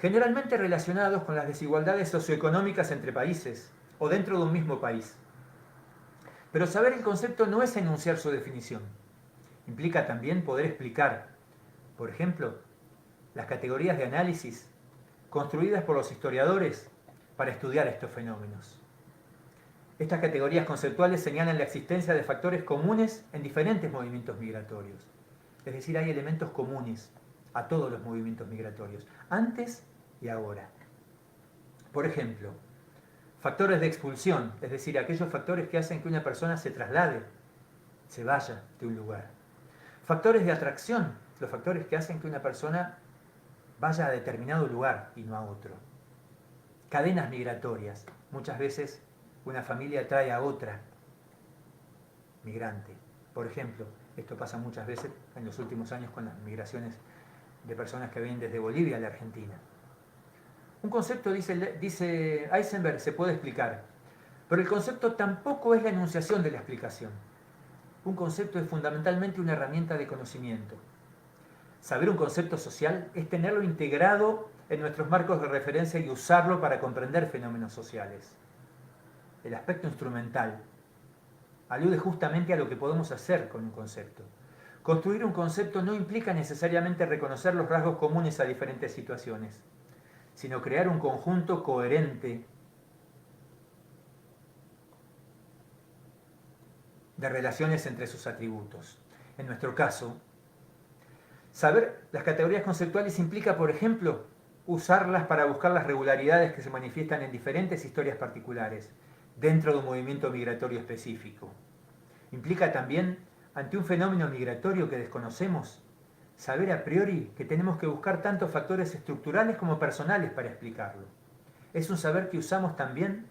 generalmente relacionados con las desigualdades socioeconómicas entre países o dentro de un mismo país. Pero saber el concepto no es enunciar su definición. Implica también poder explicar, por ejemplo, las categorías de análisis construidas por los historiadores para estudiar estos fenómenos. Estas categorías conceptuales señalan la existencia de factores comunes en diferentes movimientos migratorios. Es decir, hay elementos comunes a todos los movimientos migratorios, antes y ahora. Por ejemplo, factores de expulsión, es decir, aquellos factores que hacen que una persona se traslade, se vaya de un lugar. Factores de atracción, los factores que hacen que una persona vaya a determinado lugar y no a otro. cadenas migratorias. Muchas veces una familia trae a otra migrante. Por ejemplo, esto pasa muchas veces en los últimos años con las migraciones de personas que vienen desde Bolivia a la Argentina. Un concepto, dice Eisenberg, se puede explicar, pero el concepto tampoco es la enunciación de la explicación. Un concepto es fundamentalmente una herramienta de conocimiento. Saber un concepto social es tenerlo integrado en nuestros marcos de referencia y usarlo para comprender fenómenos sociales. El aspecto instrumental alude justamente a lo que podemos hacer con un concepto. Construir un concepto no implica necesariamente reconocer los rasgos comunes a diferentes situaciones, sino crear un conjunto coherente de relaciones entre sus atributos. En nuestro caso, saber las categorías conceptuales implica, por ejemplo, usarlas para buscar las regularidades que se manifiestan en diferentes historias particulares dentro de un movimiento migratorio específico. Implica también, ante un fenómeno migratorio que desconocemos, saber a priori que tenemos que buscar tanto factores estructurales como personales para explicarlo. Es un saber que usamos también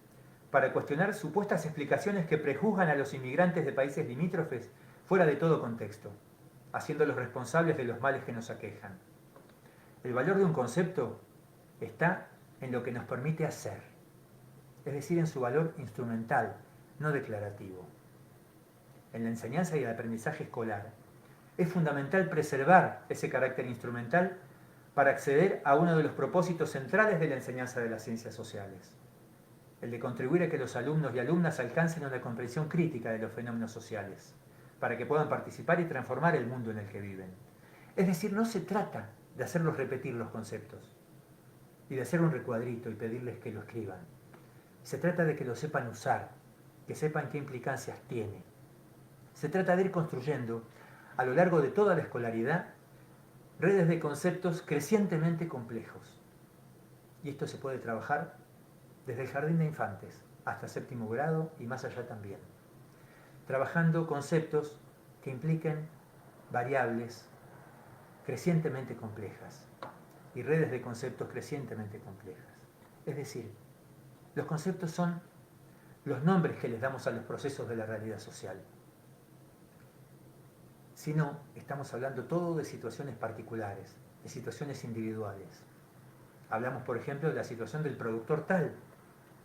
para cuestionar supuestas explicaciones que prejuzgan a los inmigrantes de países limítrofes fuera de todo contexto, haciéndolos responsables de los males que nos aquejan. El valor de un concepto está en lo que nos permite hacer, es decir, en su valor instrumental, no declarativo. En la enseñanza y el aprendizaje escolar, es fundamental preservar ese carácter instrumental para acceder a uno de los propósitos centrales de la enseñanza de las ciencias sociales, el de contribuir a que los alumnos y alumnas alcancen una comprensión crítica de los fenómenos sociales, para que puedan participar y transformar el mundo en el que viven. Es decir, no se trata de hacerlos repetir los conceptos y de hacer un recuadrito y pedirles que lo escriban. Se trata de que lo sepan usar, que sepan qué implicancias tiene. Se trata de ir construyendo, a lo largo de toda la escolaridad, redes de conceptos crecientemente complejos. Y esto se puede trabajar desde el jardín de infantes hasta séptimo grado y más allá también. Trabajando conceptos que impliquen variables crecientemente complejas y redes de conceptos crecientemente complejas. Es decir, los conceptos son los nombres que les damos a los procesos de la realidad social. Si no, estamos hablando todo de situaciones particulares, de situaciones individuales. Hablamos, por ejemplo, de la situación del productor tal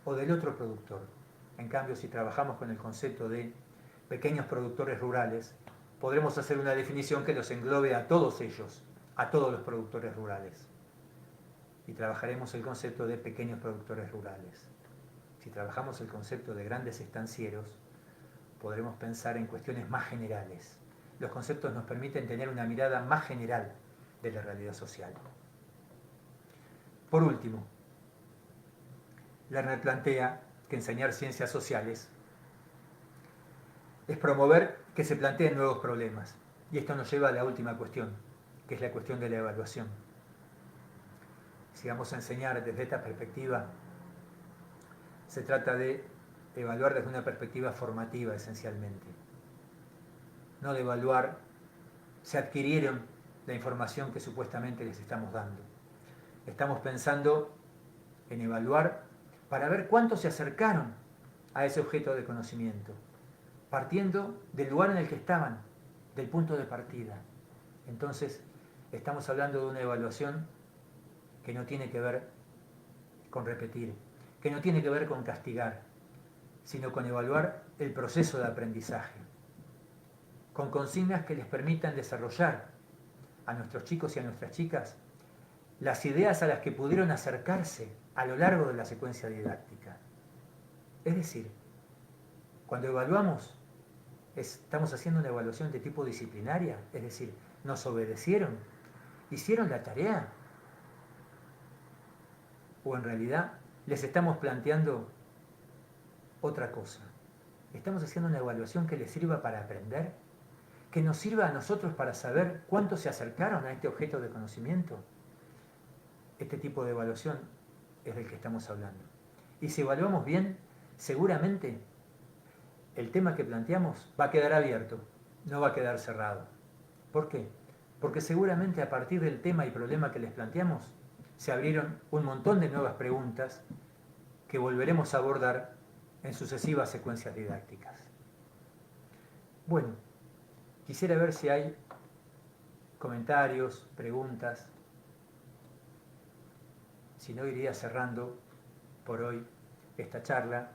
o del otro productor. En cambio, si trabajamos con el concepto de pequeños productores rurales, podremos hacer una definición que los englobe a todos ellos, a todos los productores rurales. Y trabajaremos el concepto de pequeños productores rurales. Si trabajamos el concepto de grandes estancieros, podremos pensar en cuestiones más generales. Los conceptos nos permiten tener una mirada más general de la realidad social. Por último, Lerner plantea que enseñar ciencias sociales es promover que se planteen nuevos problemas. Y esto nos lleva a la última cuestión, que es la cuestión de la evaluación. Si vamos a enseñar desde esta perspectiva, se trata de evaluar desde una perspectiva formativa esencialmente. No de evaluar si adquirieron la información que supuestamente les estamos dando. Estamos pensando en evaluar para ver cuántos se acercaron a ese objeto de conocimiento, partiendo del lugar en el que estaban, del punto de partida. Entonces, estamos hablando de una evaluación que no tiene que ver con repetir, que no tiene que ver con castigar, sino con evaluar el proceso de aprendizaje, con consignas que les permitan desarrollar a nuestros chicos y a nuestras chicas las ideas a las que pudieron acercarse a lo largo de la secuencia didáctica. Es decir, cuando evaluamos, estamos haciendo una evaluación de tipo disciplinaria, es decir, nos obedecieron, hicieron la tarea, o en realidad les estamos planteando otra cosa. Estamos haciendo una evaluación que les sirva para aprender, que nos sirva a nosotros para saber cuántos se acercaron a este objeto de conocimiento. Este tipo de evaluación es del que estamos hablando. Y si evaluamos bien, seguramente el tema que planteamos va a quedar abierto, no va a quedar cerrado. ¿Por qué? Porque seguramente a partir del tema y problema que les planteamos, se abrieron un montón de nuevas preguntas que volveremos a abordar en sucesivas secuencias didácticas. Bueno, quisiera ver si hay comentarios, preguntas. Si no, iría cerrando por hoy esta charla.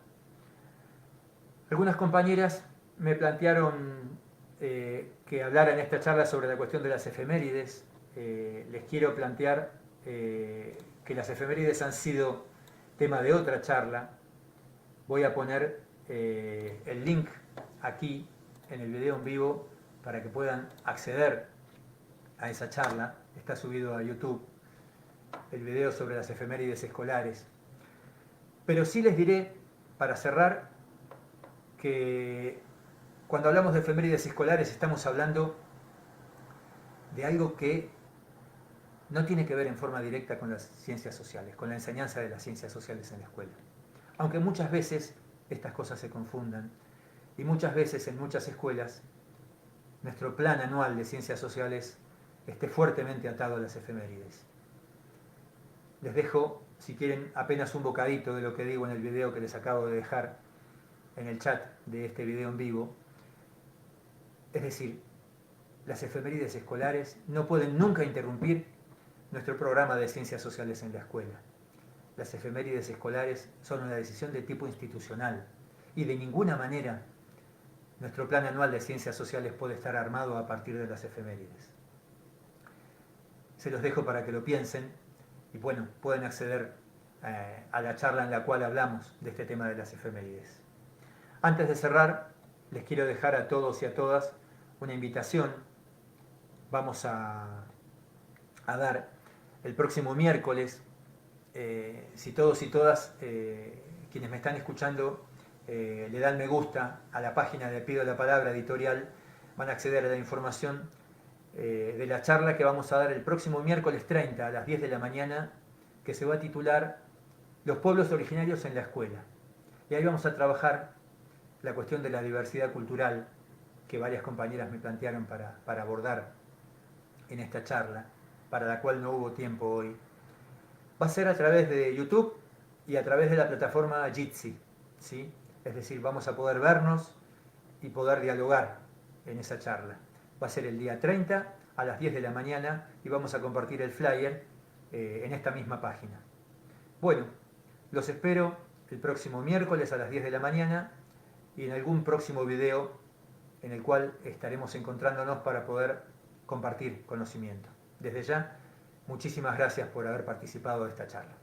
Algunas compañeras me plantearon que hablara en esta charla sobre la cuestión de las efemérides. Les quiero plantear que las efemérides han sido tema de otra charla. Voy a poner el link aquí en el video en vivo para que puedan acceder a esa charla. Está subido a YouTube el video sobre las efemérides escolares. Pero sí les diré, para cerrar, que cuando hablamos de efemérides escolares estamos hablando de algo que no tiene que ver en forma directa con las ciencias sociales, con la enseñanza de las ciencias sociales en la escuela. Aunque muchas veces estas cosas se confundan y muchas veces en muchas escuelas nuestro plan anual de ciencias sociales esté fuertemente atado a las efemérides. Les dejo, si quieren, apenas un bocadito de lo que digo en el video que les acabo de dejar en el chat de este video en vivo. Es decir, las efemérides escolares no pueden nunca interrumpir nuestro programa de ciencias sociales en la escuela. Las efemérides escolares son una decisión de tipo institucional y de ninguna manera nuestro plan anual de ciencias sociales puede estar armado a partir de las efemérides. Se los dejo para que lo piensen y bueno, pueden acceder a la charla en la cual hablamos de este tema de las efemérides. Antes de cerrar, les quiero dejar a todos y a todas una invitación. Vamos a dar el próximo miércoles, si todos y todas quienes me están escuchando le dan me gusta a la página de Pido la Palabra Editorial, van a acceder a la información de la charla que vamos a dar el próximo miércoles 30 a las 10 de la mañana, que se va a titular Los pueblos originarios en la escuela. Y ahí vamos a trabajar la cuestión de la diversidad cultural que varias compañeras me plantearon para abordar en esta charla, para la cual no hubo tiempo hoy. Va a ser a través de YouTube y a través de la plataforma Jitsi, ¿sí? Es decir, vamos a poder vernos y poder dialogar en esa charla. Va a ser el día 30 a las 10 de la mañana y vamos a compartir el flyer en esta misma página. Bueno, los espero el próximo miércoles a las 10 de la mañana y en algún próximo video en el cual estaremos encontrándonos para poder compartir conocimiento. Desde ya, muchísimas gracias por haber participado de esta charla.